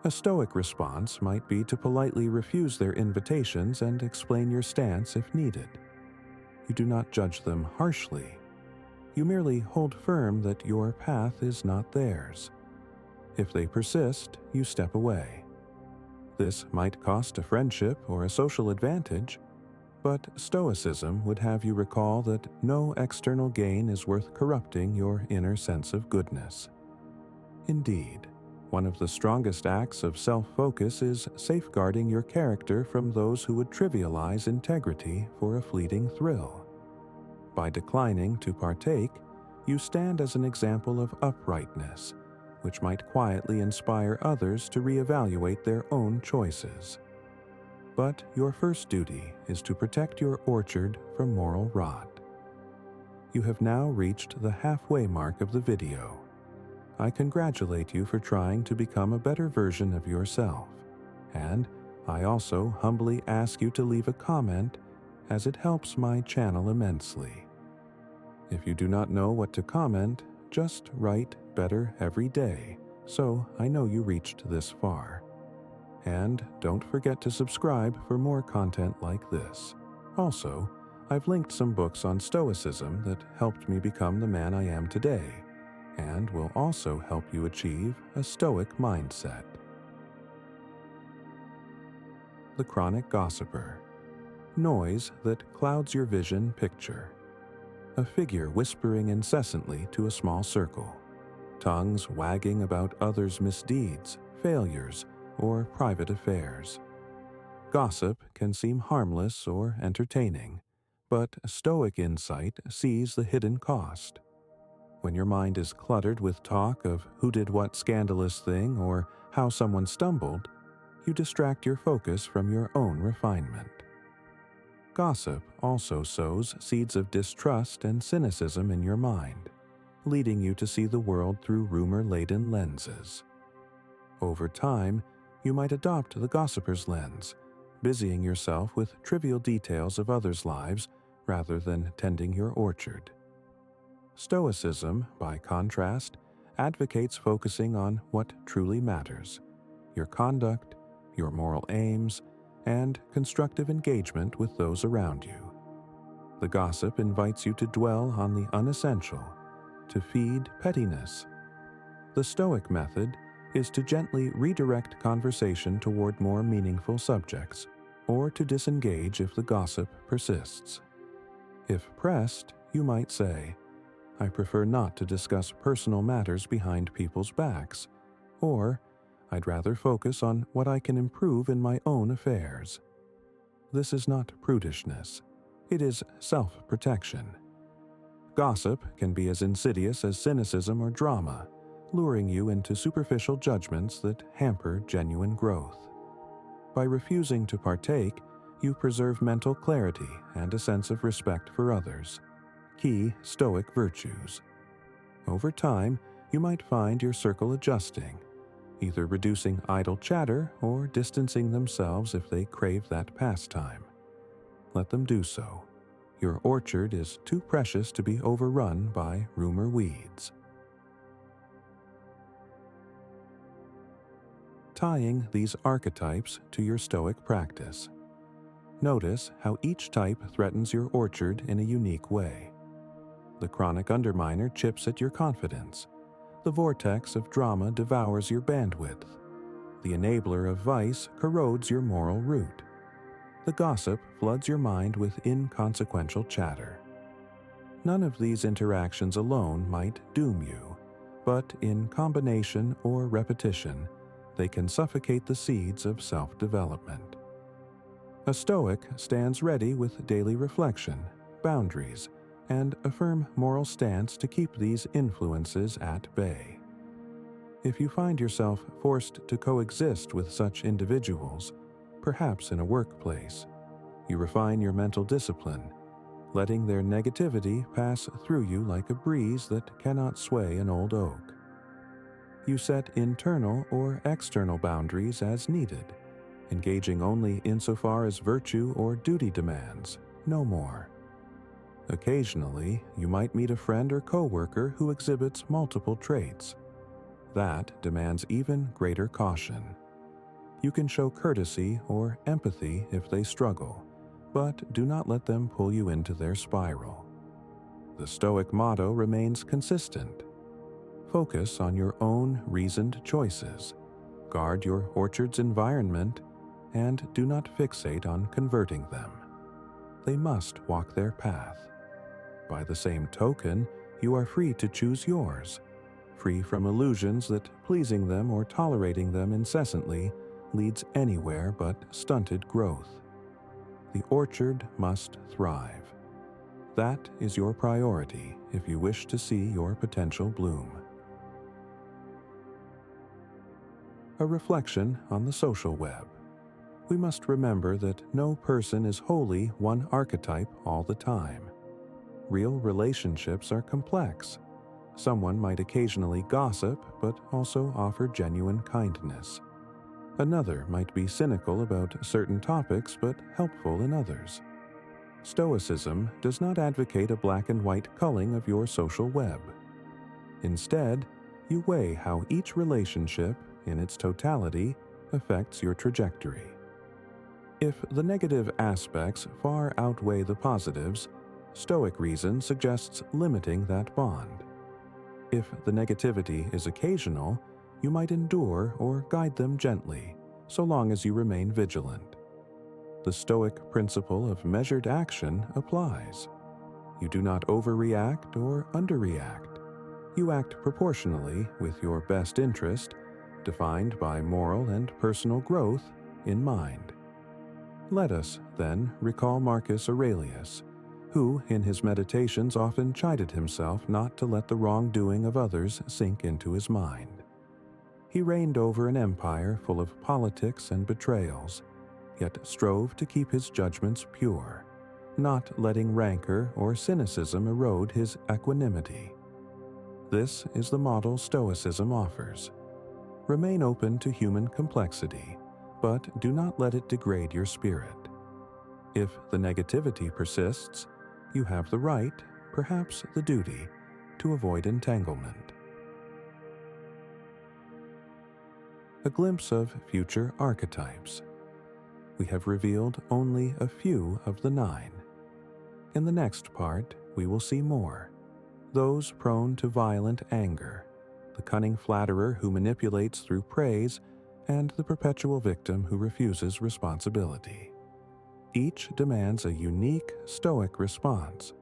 A Stoic response might be to politely refuse their invitations and explain your stance if needed. You do not judge them harshly. You merely hold firm that your path is not theirs. If they persist, you step away. This might cost a friendship or a social advantage, but Stoicism would have you recall that no external gain is worth corrupting your inner sense of goodness. Indeed, one of the strongest acts of self-focus is safeguarding your character from those who would trivialize integrity for a fleeting thrill. By declining to partake, you stand as an example of uprightness, which might quietly inspire others to reevaluate their own choices. But your first duty is to protect your orchard from moral rot. You have now reached the halfway mark of the video. I congratulate you for trying to become a better version of yourself, and I also humbly ask you to leave a comment as it helps my channel immensely. If you do not know what to comment, just write "better every day" so I know you reached this far. And don't forget to subscribe for more content like this. Also, I've linked some books on Stoicism that helped me become the man I am today, and will also help you achieve a Stoic mindset. The chronic gossiper. Noise that clouds your vision picture. A figure whispering incessantly to a small circle. Tongues wagging about others' misdeeds, failures, or private affairs. Gossip can seem harmless or entertaining, but Stoic insight sees the hidden cost. When your mind is cluttered with talk of who did what scandalous thing or how someone stumbled, you distract your focus from your own refinement. Gossip also sows seeds of distrust and cynicism in your mind, leading you to see the world through rumor-laden lenses. Over time, you might adopt the gossiper's lens, busying yourself with trivial details of others' lives rather than tending your orchard. Stoicism, by contrast, advocates focusing on what truly matters: your conduct, your moral aims, and constructive engagement with those around you. The gossip invites you to dwell on the unessential, to feed pettiness. The Stoic method is to gently redirect conversation toward more meaningful subjects, or to disengage if the gossip persists. If pressed, you might say, I prefer not to discuss personal matters behind people's backs, or I'd rather focus on what I can improve in my own affairs. This is not prudishness. It is self-protection. Gossip can be as insidious as cynicism or drama, luring you into superficial judgments that hamper genuine growth. By refusing to partake, you preserve mental clarity and a sense of respect for others, key Stoic virtues. Over time, you might find your circle adjusting, either reducing idle chatter or distancing themselves if they crave that pastime. Let them do so. Your orchard is too precious to be overrun by rumor weeds. Tying these archetypes to your Stoic practice. Notice how each type threatens your orchard in a unique way. The chronic underminer chips at your confidence. The vortex of drama devours your bandwidth. The enabler of vice corrodes your moral root. The gossip floods your mind with inconsequential chatter. None of these interactions alone might doom you, but in combination or repetition, they can suffocate the seeds of self-development. A Stoic stands ready with daily reflection, boundaries, and a firm moral stance to keep these influences at bay. If you find yourself forced to coexist with such individuals, perhaps in a workplace, you refine your mental discipline, letting their negativity pass through you like a breeze that cannot sway an old oak. You set internal or external boundaries as needed, engaging only insofar as virtue or duty demands, no more. Occasionally, you might meet a friend or coworker who exhibits multiple traits. That demands even greater caution. You can show courtesy or empathy if they struggle, but do not let them pull you into their spiral. The Stoic motto remains consistent. Focus on your own reasoned choices, guard your orchard's environment, and do not fixate on converting them. They must walk their path. By the same token, you are free to choose yours, free from illusions that pleasing them or tolerating them incessantly leads anywhere but stunted growth. The orchard must thrive. That is your priority if you wish to see your potential bloom. A reflection on the social web. We must remember that no person is wholly one archetype all the time. Real relationships are complex. Someone might occasionally gossip, but also offer genuine kindness. Another might be cynical about certain topics, but helpful in others. Stoicism does not advocate a black and white culling of your social web. Instead, you weigh how each relationship, in its totality, affects your trajectory. If the negative aspects far outweigh the positives, Stoic reason suggests limiting that bond. If the negativity is occasional, you might endure or guide them gently, so long as you remain vigilant. The Stoic principle of measured action applies. You do not overreact or underreact. You act proportionally with your best interest, defined by moral and personal growth, in mind. Let us, then, recall Marcus Aurelius, who, in his meditations, often chided himself not to let the wrongdoing of others sink into his mind. He reigned over an empire full of politics and betrayals, yet strove to keep his judgments pure, not letting rancor or cynicism erode his equanimity. This is the model Stoicism offers. Remain open to human complexity, but do not let it degrade your spirit. If the negativity persists, you have the right, perhaps the duty, to avoid entanglement. A glimpse of future archetypes. We have revealed only a few of the 9. In the next part, we will see more. Those prone to violent anger, the cunning flatterer who manipulates through praise, and the perpetual victim who refuses responsibility. Each demands a unique Stoic response,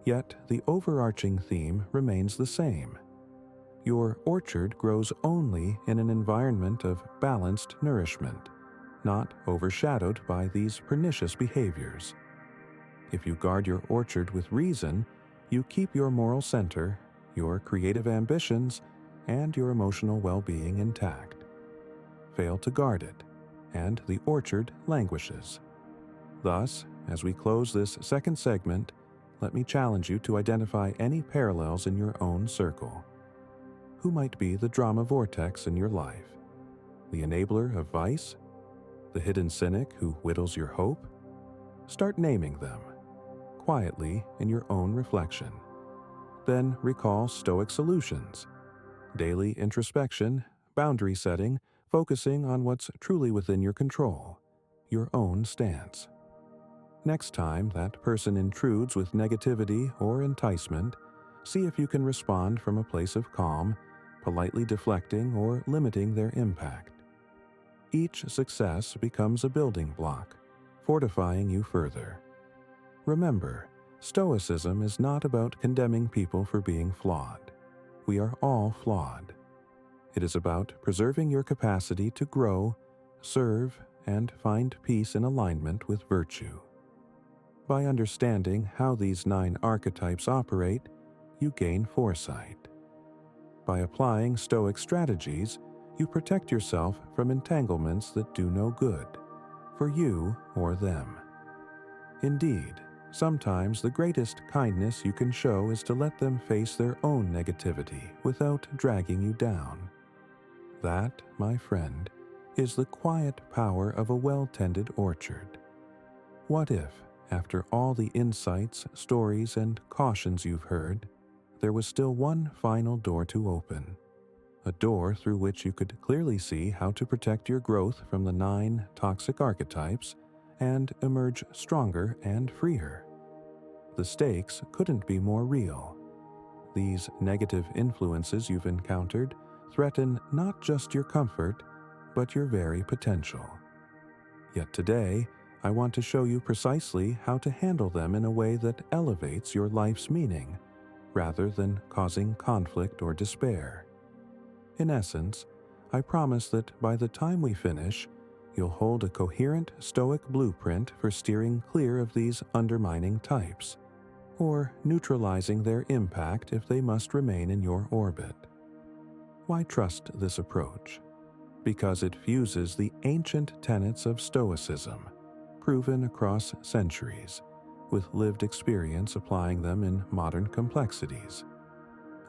Yet the overarching theme remains the same. Your orchard grows only in an environment of balanced nourishment, not overshadowed by these pernicious behaviors. If you guard your orchard with reason, you keep your moral center, your creative ambitions, and your emotional well-being intact. Fail to guard it, and the orchard languishes. Thus, as we close this second segment, let me challenge you to identify any parallels in your own circle. Who might be the drama vortex in your life? The enabler of vice? The hidden cynic who whittles your hope? Start naming them, quietly in your own reflection. Then recall Stoic solutions: daily introspection, boundary setting, focusing on what's truly within your control, your own stance. Next time that person intrudes with negativity or enticement, see if you can respond from a place of calm, politely deflecting or limiting their impact. Each success becomes a building block, fortifying you further. Remember, Stoicism is not about condemning people for being flawed. We are all flawed. It is about preserving your capacity to grow, serve, and find peace in alignment with virtue. By understanding how these 9 archetypes operate, you gain foresight. By applying Stoic strategies, you protect yourself from entanglements that do no good, for you or them. Indeed, sometimes the greatest kindness you can show is to let them face their own negativity without dragging you down. That, my friend, is the quiet power of a well-tended orchard. What if, after all the insights, stories, and cautions you've heard, there was still one final door to open? A door through which you could clearly see how to protect your growth from the 9 toxic archetypes and emerge stronger and freer. The stakes couldn't be more real. These negative influences you've encountered threaten not just your comfort, but your very potential. Yet today, I want to show you precisely how to handle them in a way that elevates your life's meaning, rather than causing conflict or despair. In essence, I promise that by the time we finish, you'll hold a coherent Stoic blueprint for steering clear of these undermining types, or neutralizing their impact if they must remain in your orbit. Why trust this approach? Because it fuses the ancient tenets of Stoicism, proven across centuries, with lived experience applying them in modern complexities.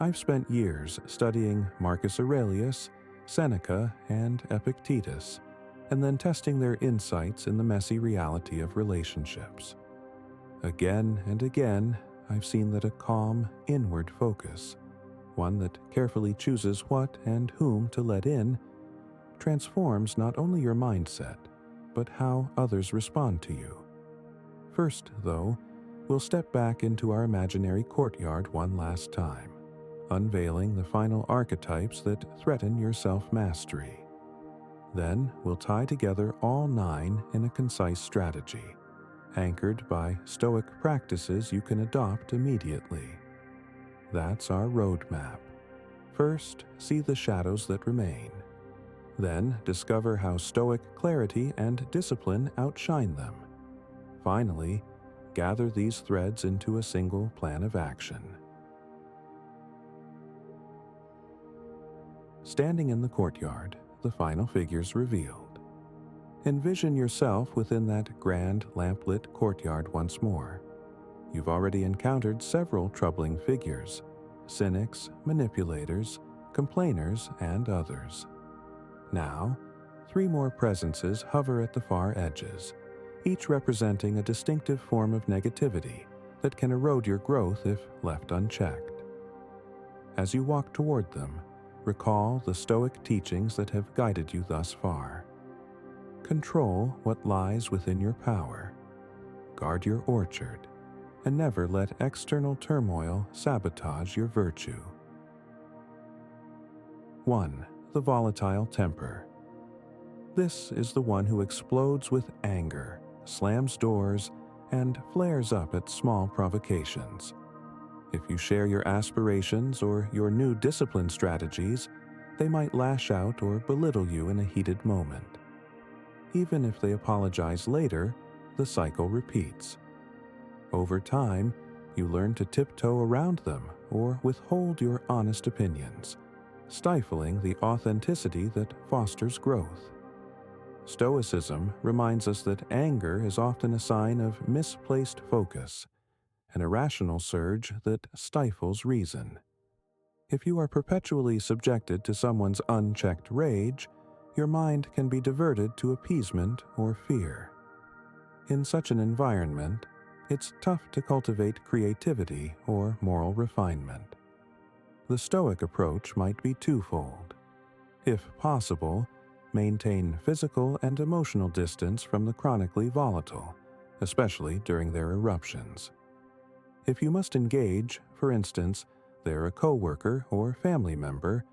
I've spent years studying Marcus Aurelius, Seneca, and Epictetus, and then testing their insights in the messy reality of relationships. Again and again, I've seen that a calm, inward focus, one that carefully chooses what and whom to let in, transforms not only your mindset, but how others respond to you. First, though, we'll step back into our imaginary courtyard one last time, unveiling the final archetypes that threaten your self-mastery. Then we'll tie together all 9 in a concise strategy, anchored by Stoic practices you can adopt immediately. That's our roadmap. First, see the shadows that remain. Then discover how Stoic clarity and discipline outshine them. Finally, gather these threads into a single plan of action. Standing in the courtyard, the final figures revealed. Envision yourself within that grand lamplit courtyard once more. You've already encountered several troubling figures: cynics, manipulators, complainers, and others. Now, 3 more presences hover at the far edges, each representing a distinctive form of negativity that can erode your growth if left unchecked. As you walk toward them, recall the Stoic teachings that have guided you thus far. Control what lies within your power. Guard your orchard, and never let external turmoil sabotage your virtue. 1. The volatile temper. This is the one who explodes with anger, slams doors, and flares up at small provocations. If you share your aspirations or your new discipline strategies, they might lash out or belittle you in a heated moment. Even if they apologize later, the cycle repeats. Over time, you learn to tiptoe around them or withhold your honest opinions, stifling the authenticity that fosters growth. Stoicism reminds us that anger is often a sign of misplaced focus, an irrational surge that stifles reason. If you are perpetually subjected to someone's unchecked rage, your mind can be diverted to appeasement or fear. In such an environment, it's tough to cultivate creativity or moral refinement. The Stoic approach might be twofold. If possible, maintain physical and emotional distance from the chronically volatile, especially during their eruptions. If you must engage, for instance, they're a coworker or family member,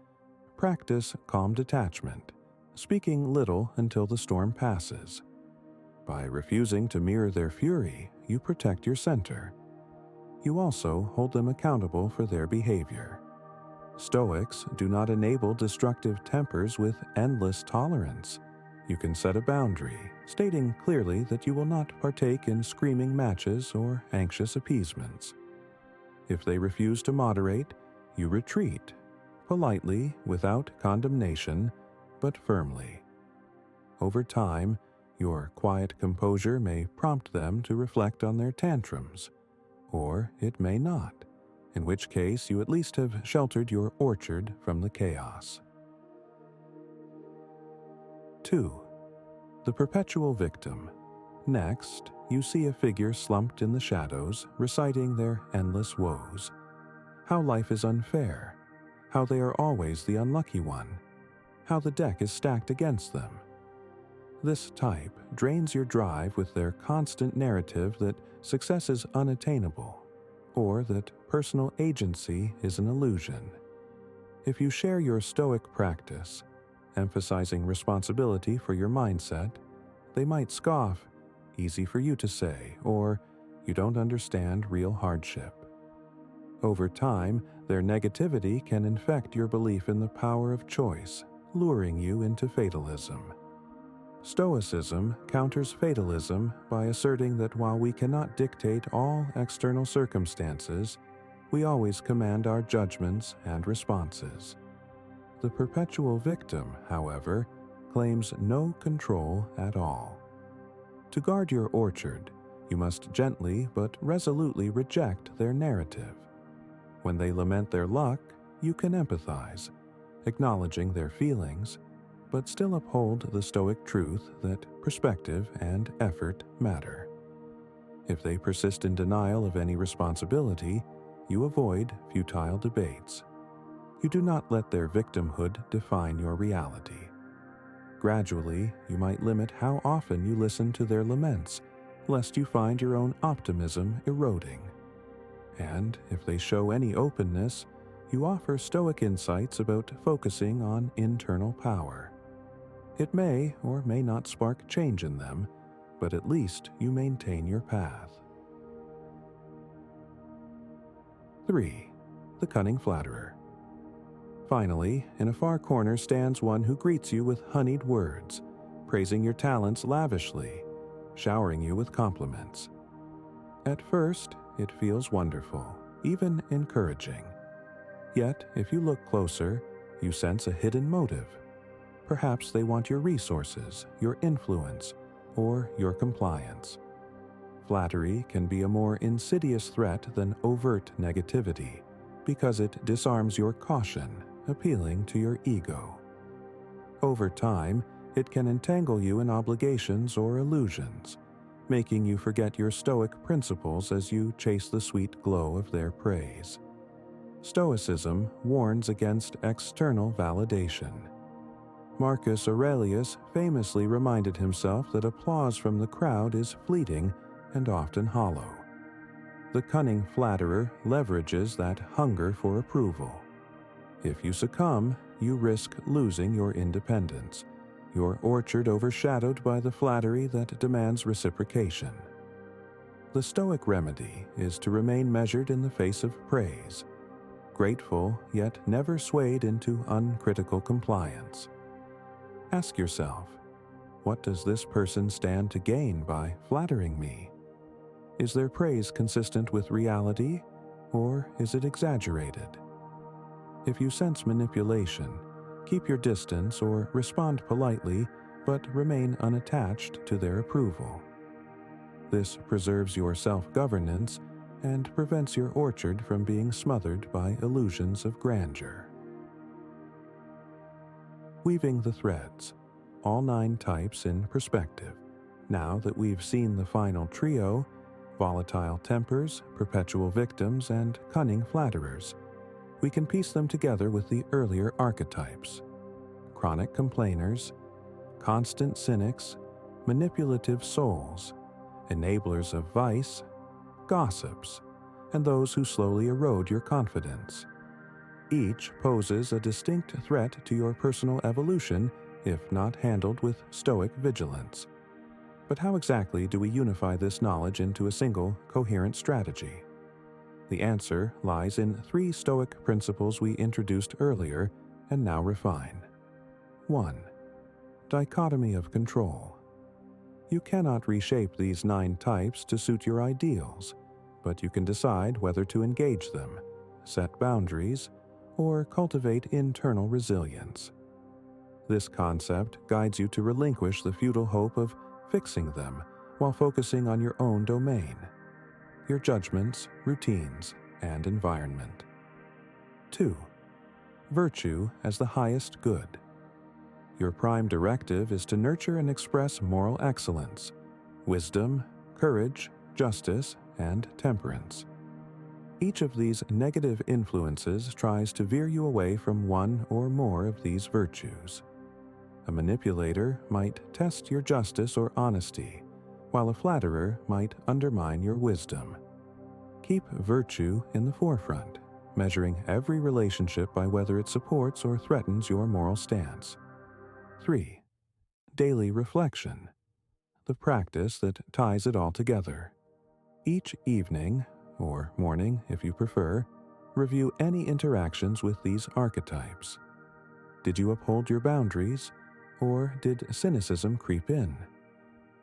practice calm detachment, speaking little until the storm passes. By refusing to mirror their fury, you protect your center. You also hold them accountable for their behavior. Stoics do not enable destructive tempers with endless tolerance. You can set a boundary, stating clearly that you will not partake in screaming matches or anxious appeasements. If they refuse to moderate, you retreat, politely, without condemnation, but firmly. Over time, your quiet composure may prompt them to reflect on their tantrums, or it may not, in which case you at least have sheltered your orchard from the chaos. 2. The perpetual victim. Next, you see a figure slumped in the shadows, reciting their endless woes. How life is unfair, how they are always the unlucky one, how the deck is stacked against them. This type drains your drive with their constant narrative that success is unattainable, or that personal agency is an illusion. If you share your Stoic practice, emphasizing responsibility for your mindset, they might scoff, "Easy for you to say," or "You don't understand real hardship." Over time, their negativity can infect your belief in the power of choice, luring you into fatalism. Stoicism counters fatalism by asserting that while we cannot dictate all external circumstances, we always command our judgments and responses. The perpetual victim, however, claims no control at all. To guard your orchard, you must gently but resolutely reject their narrative. When they lament their luck, you can empathize, acknowledging their feelings, but still uphold the Stoic truth that perspective and effort matter. If they persist in denial of any responsibility, you avoid futile debates. You do not let their victimhood define your reality. Gradually, you might limit how often you listen to their laments, lest you find your own optimism eroding. And if they show any openness, you offer Stoic insights about focusing on internal power. It may or may not spark change in them, but at least you maintain your path. 3. The cunning flatterer. Finally, in a far corner stands one who greets you with honeyed words, praising your talents lavishly, showering you with compliments. At first, it feels wonderful, even encouraging. Yet, if you look closer, you sense a hidden motive. Perhaps they want your resources, your influence, or your compliance. Flattery can be a more insidious threat than overt negativity, because it disarms your caution, appealing to your ego. Over time, it can entangle you in obligations or illusions, making you forget your Stoic principles as you chase the sweet glow of their praise. Stoicism warns against external validation. Marcus Aurelius famously reminded himself that applause from the crowd is fleeting and often hollow. The cunning flatterer leverages that hunger for approval. If you succumb, you risk losing your independence, your orchard overshadowed by the flattery that demands reciprocation. The Stoic remedy is to remain measured in the face of praise, grateful yet never swayed into uncritical compliance. Ask yourself, what does this person stand to gain by flattering me? Is their praise consistent with reality, or is it exaggerated? If you sense manipulation, keep your distance or respond politely, but remain unattached to their approval. This preserves your self-governance and prevents your orchard from being smothered by illusions of grandeur. Weaving the threads, all 9 types in perspective. Now that we've seen the final trio, volatile tempers, perpetual victims, and cunning flatterers, we can piece them together with the earlier archetypes: chronic complainers, constant cynics, manipulative souls, enablers of vice, gossips, and those who slowly erode your confidence. Each poses a distinct threat to your personal evolution if not handled with stoic vigilance. But how exactly do we unify this knowledge into a single, coherent strategy? The answer lies in 3 Stoic principles we introduced earlier and now refine. 1. Dichotomy of control. You cannot reshape these 9 types to suit your ideals, but you can decide whether to engage them, set boundaries, or cultivate internal resilience. This concept guides you to relinquish the futile hope of fixing them while focusing on your own domain, your judgments, routines, and environment. 2. Virtue as the highest good. Your prime directive is to nurture and express moral excellence, wisdom, courage, justice, and temperance. Each of these negative influences tries to veer you away from one or more of these virtues. A manipulator might test your justice or honesty, while a flatterer might undermine your wisdom. Keep virtue in the forefront, measuring every relationship by whether it supports or threatens your moral stance. 3. Daily reflection, the practice that ties it all together. Each evening, or morning if you prefer, review any interactions with these archetypes. Did you uphold your boundaries, or did cynicism creep in?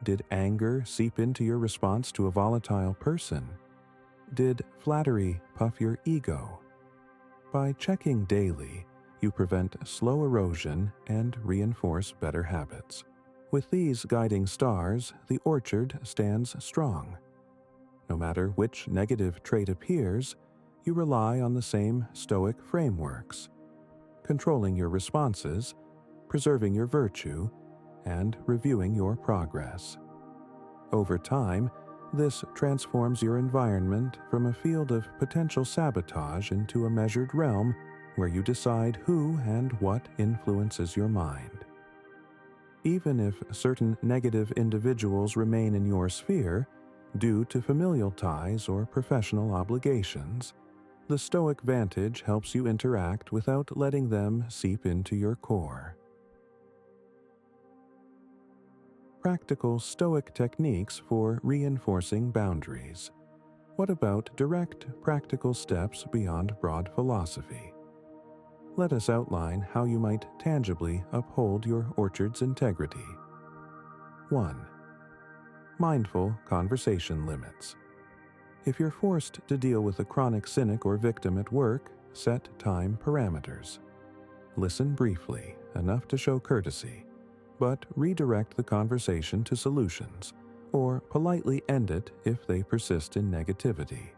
Did anger seep into your response to a volatile person? Did flattery puff your ego? By checking daily, you prevent slow erosion and reinforce better habits. With these guiding stars, the orchard stands strong. No matter which negative trait appears, you rely on the same Stoic frameworks: controlling your responses, preserving your virtue, and reviewing your progress. Over time, this transforms your environment from a field of potential sabotage into a measured realm where you decide who and what influences your mind. Even if certain negative individuals remain in your sphere, due to familial ties or professional obligations, the Stoic vantage helps you interact without letting them seep into your core. Practical Stoic techniques for reinforcing boundaries. What about direct, practical steps beyond broad philosophy? Let us outline how you might tangibly uphold your orchard's integrity. 1. Mindful conversation limits. If you're forced to deal with a chronic cynic or victim at work, set time parameters. Listen briefly, enough to show courtesy, but redirect the conversation to solutions, or politely end it if they persist in negativity.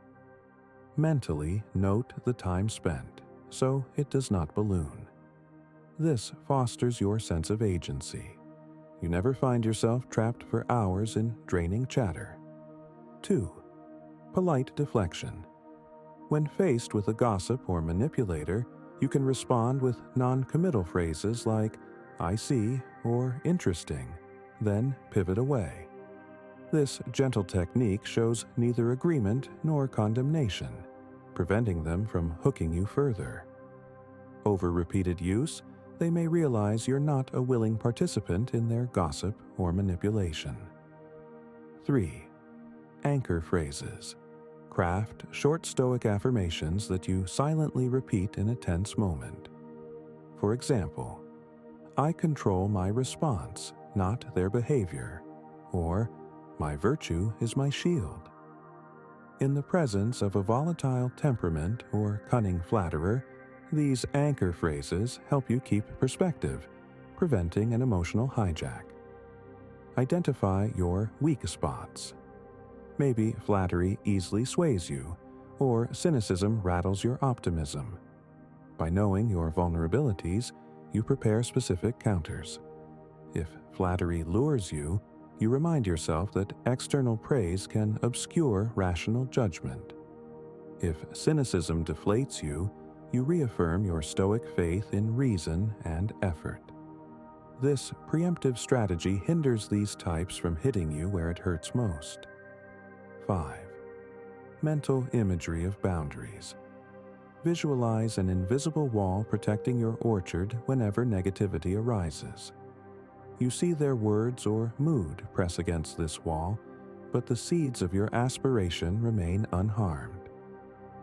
Mentally note the time spent, so it does not balloon. This fosters your sense of agency. You never find yourself trapped for hours in draining chatter. 2. Polite deflection. When faced with a gossip or manipulator, you can respond with non-committal phrases like, "I see," or "interesting," then pivot away. This gentle technique shows neither agreement nor condemnation, preventing them from hooking you further. Over repeated use, they may realize you're not a willing participant in their gossip or manipulation. 3. anchor phrases. Craft short Stoic affirmations that you silently repeat in a tense moment. For example, I control my response, not their behavior, or my virtue is my shield. In the presence of a volatile temperament or cunning flatterer, these anchor phrases help you keep perspective, preventing an emotional hijack. Identify your weak spots. Maybe flattery easily sways you, or cynicism rattles your optimism. By knowing your vulnerabilities, you prepare specific counters. If flattery lures you, you remind yourself that external praise can obscure rational judgment. If cynicism deflates you, you reaffirm your Stoic faith in reason and effort. This preemptive strategy hinders these types from hitting you where it hurts most. 5. Mental imagery of boundaries. Visualize an invisible wall protecting your orchard whenever negativity arises. You see their words or mood press against this wall, but the seeds of your aspiration remain unharmed.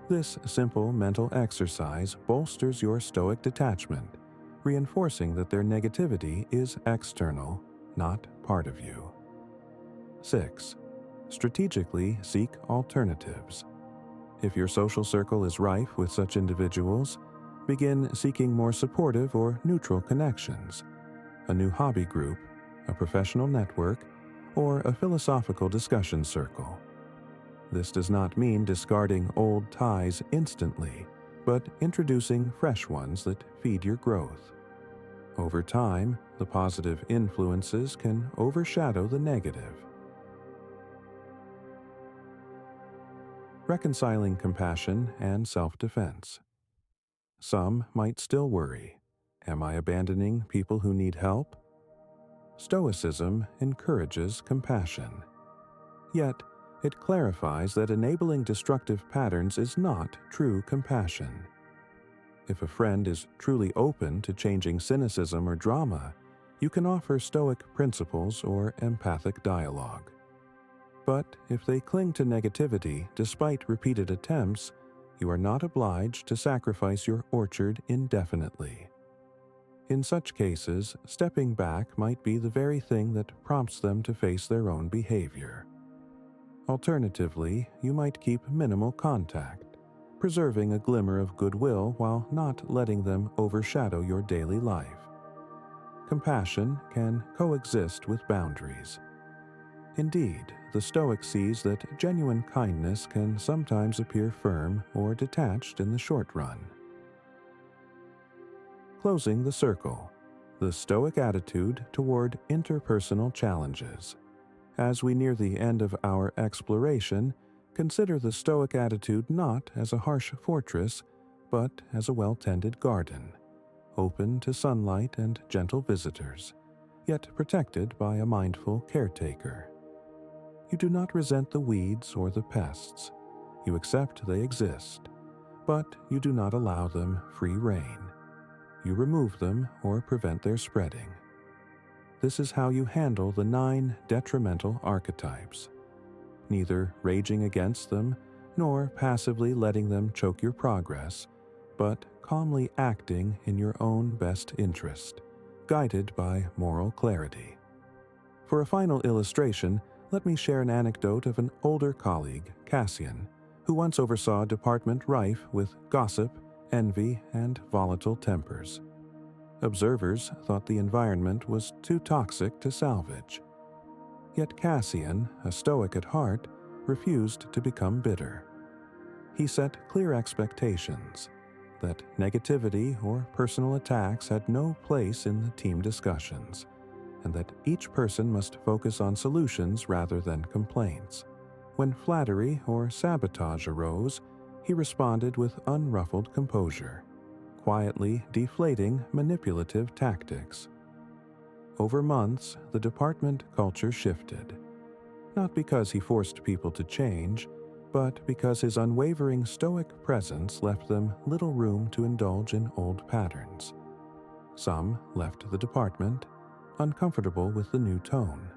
This simple mental exercise bolsters your Stoic detachment, reinforcing that their negativity is external, not part of you. 6. Strategically seek alternatives. If your social circle is rife with such individuals, begin seeking more supportive or neutral connections. A new hobby group, a professional network, or a philosophical discussion circle. This does not mean discarding old ties instantly, but introducing fresh ones that feed your growth. Over time, the positive influences can overshadow the negative. Reconciling compassion and self-defense. Some might still worry, am I abandoning people who need help? Stoicism encourages compassion. Yet, it clarifies that enabling destructive patterns is not true compassion. If a friend is truly open to changing cynicism or drama, you can offer Stoic principles or empathic dialogue. But if they cling to negativity despite repeated attempts, you are not obliged to sacrifice your orchard indefinitely. In such cases, stepping back might be the very thing that prompts them to face their own behavior. Alternatively, you might keep minimal contact, preserving a glimmer of goodwill while not letting them overshadow your daily life. Compassion can coexist with boundaries. Indeed, the Stoic sees that genuine kindness can sometimes appear firm or detached in the short run. Closing the circle, the Stoic attitude toward interpersonal challenges. As we near the end of our exploration, consider the Stoic attitude not as a harsh fortress, but as a well-tended garden, open to sunlight and gentle visitors, yet protected by a mindful caretaker. You do not resent the weeds or the pests. You accept they exist, but you do not allow them free rein. You remove them or prevent their spreading. This is how you handle the 9 detrimental archetypes, neither raging against them nor passively letting them choke your progress, but calmly acting in your own best interest, guided by moral clarity. For a final illustration, let me share an anecdote of an older colleague, Cassian, who once oversaw a department rife with gossip, envy, and volatile tempers. Observers thought the environment was too toxic to salvage. Yet Cassian, a Stoic at heart, refused to become bitter. He set clear expectations that negativity or personal attacks had no place in the team discussions, and that each person must focus on solutions rather than complaints. When flattery or sabotage arose, he responded with unruffled composure, quietly deflating manipulative tactics. Over months, the department culture shifted, not because he forced people to change, but because his unwavering Stoic presence left them little room to indulge in old patterns. Some left the department, uncomfortable with the new tone.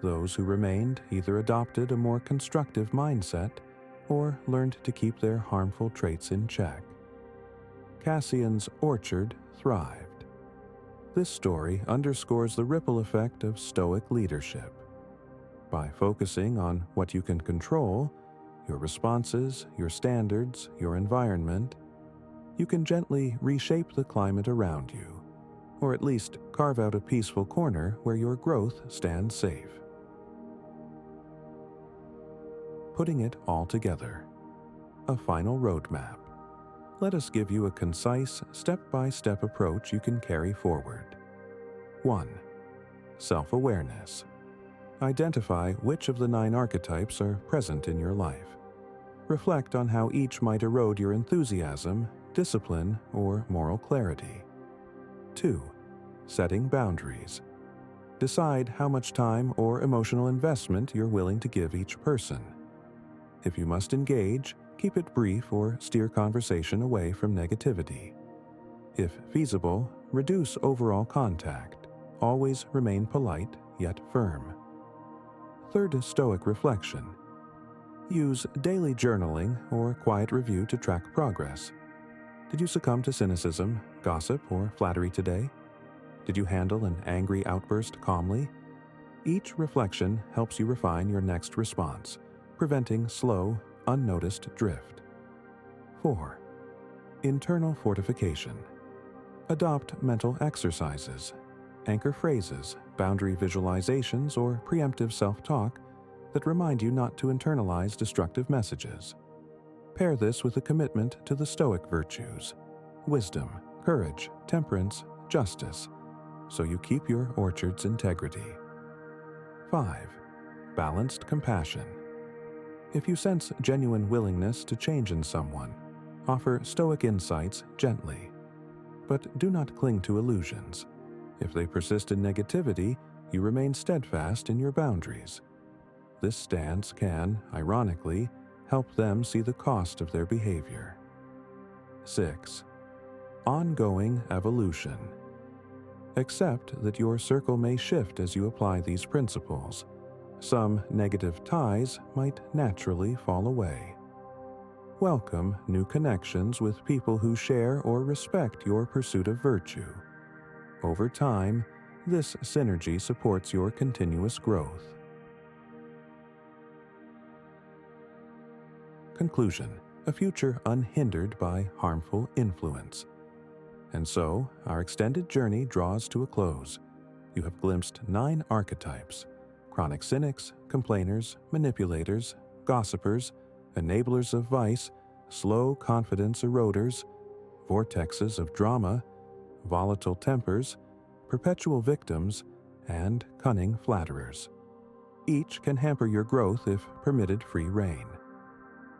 Those who remained either adopted a more constructive mindset or learned to keep their harmful traits in check. Cassian's orchard thrived. This story underscores the ripple effect of Stoic leadership. By focusing on what you can control, your responses, your standards, your environment, you can gently reshape the climate around you, or at least carve out a peaceful corner where your growth stands safe. Putting it all together. A final roadmap. Let us give you a concise, step-by-step approach you can carry forward. 1. Self-awareness. Identify which of the 9 archetypes are present in your life. Reflect on how each might erode your enthusiasm, discipline, or moral clarity. 2. Setting boundaries. Decide how much time or emotional investment you're willing to give each person. If you must engage, keep it brief or steer conversation away from negativity. If feasible, reduce overall contact. Always remain polite, yet firm. 3rd, Stoic reflection. Use daily journaling or quiet review to track progress. Did you succumb to cynicism, gossip, or flattery today? Did you handle an angry outburst calmly? Each reflection helps you refine your next response, preventing slow, unnoticed drift. 4. Internal fortification. Adopt mental exercises. Anchor phrases, boundary visualizations, or preemptive self-talk that remind you not to internalize destructive messages. Pair this with a commitment to the Stoic virtues: wisdom, courage, temperance, justice, so you keep your orchard's integrity. 5. Balanced compassion. If you sense genuine willingness to change in someone, offer Stoic insights gently. But do not cling to illusions. If they persist in negativity, you remain steadfast in your boundaries. This stance can, ironically, help them see the cost of their behavior. 6. Ongoing evolution. Accept that your circle may shift as you apply these principles. Some negative ties might naturally fall away. Welcome new connections with people who share or respect your pursuit of virtue. Over time, this synergy supports your continuous growth. Conclusion: a future unhindered by harmful influence. And so, our extended journey draws to a close. You have glimpsed 9 archetypes: chronic cynics, complainers, manipulators, gossipers, enablers of vice, slow confidence eroders, vortexes of drama, volatile tempers, perpetual victims, and cunning flatterers. Each can hamper your growth if permitted free rein.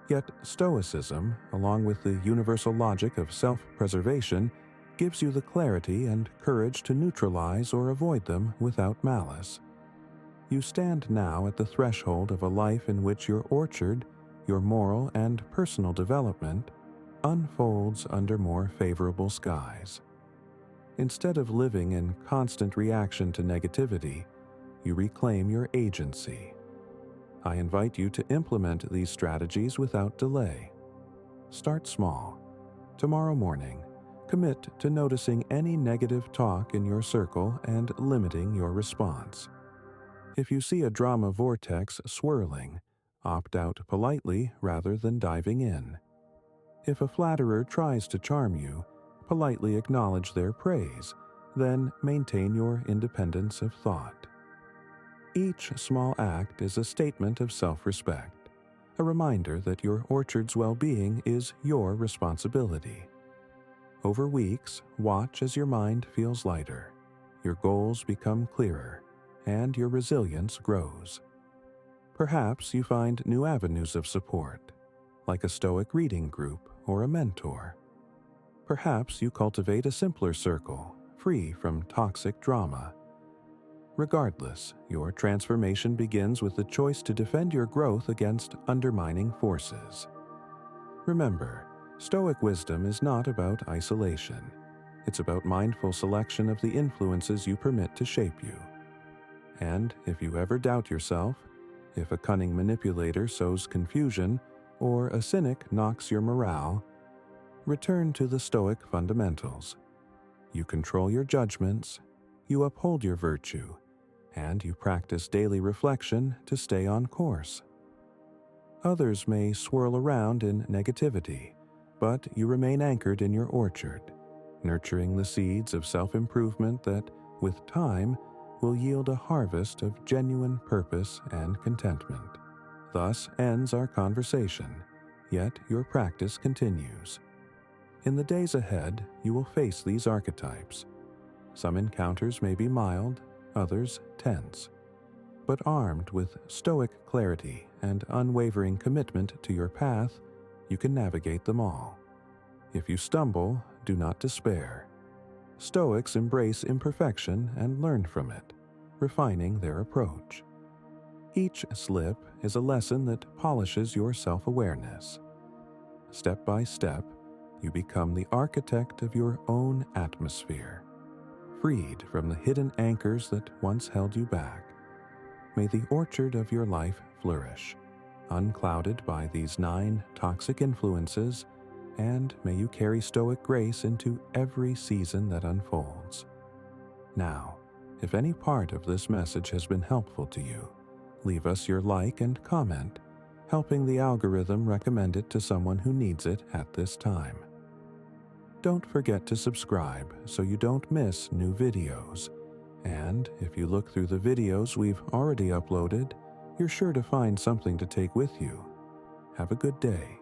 Yet Stoicism, along with the universal logic of self-preservation, gives you the clarity and courage to neutralize or avoid them without malice. You stand now at the threshold of a life in which your orchard, your moral and personal development, unfolds under more favorable skies. Instead of living in constant reaction to negativity, you reclaim your agency. I invite you to implement these strategies without delay. Start small. Tomorrow morning, commit to noticing any negative talk in your circle and limiting your response. If you see a drama vortex swirling, opt out politely rather than diving in. If a flatterer tries to charm you, politely acknowledge their praise, then maintain your independence of thought. Each small act is a statement of self-respect, a reminder that your orchard's well-being is your responsibility. Over weeks, watch as your mind feels lighter, your goals become clearer, and your resilience grows. Perhaps you find new avenues of support, like a Stoic reading group or a mentor. Perhaps you cultivate a simpler circle, free from toxic drama. Regardless, your transformation begins with the choice to defend your growth against undermining forces. Remember, Stoic wisdom is not about isolation. It's about mindful selection of the influences you permit to shape you. And if you ever doubt yourself, if a cunning manipulator sows confusion, or a cynic knocks your morale, return to the Stoic fundamentals. You control your judgments, you uphold your virtue, and you practice daily reflection to stay on course. Others may swirl around in negativity, but you remain anchored in your orchard, nurturing the seeds of self-improvement that, with time, will yield a harvest of genuine purpose and contentment. Thus ends our conversation, yet your practice continues. In the days ahead, you will face these archetypes. Some encounters may be mild, others tense. But armed with stoic clarity and unwavering commitment to your path, you can navigate them all. If you stumble, do not despair. Stoics embrace imperfection and learn from it, refining their approach. Each slip is a lesson that polishes your self-awareness. Step by step, you become the architect of your own atmosphere, freed from the hidden anchors that once held you back. May the orchard of your life flourish, unclouded by these 9 toxic influences, and may you carry stoic grace into every season that unfolds. Now, if any part of this message has been helpful to you, leave us your like and comment, helping the algorithm recommend it to someone who needs it at this time. Don't forget to subscribe so you don't miss new videos. And if you look through the videos we've already uploaded, you're sure to find something to take with you. Have a good day.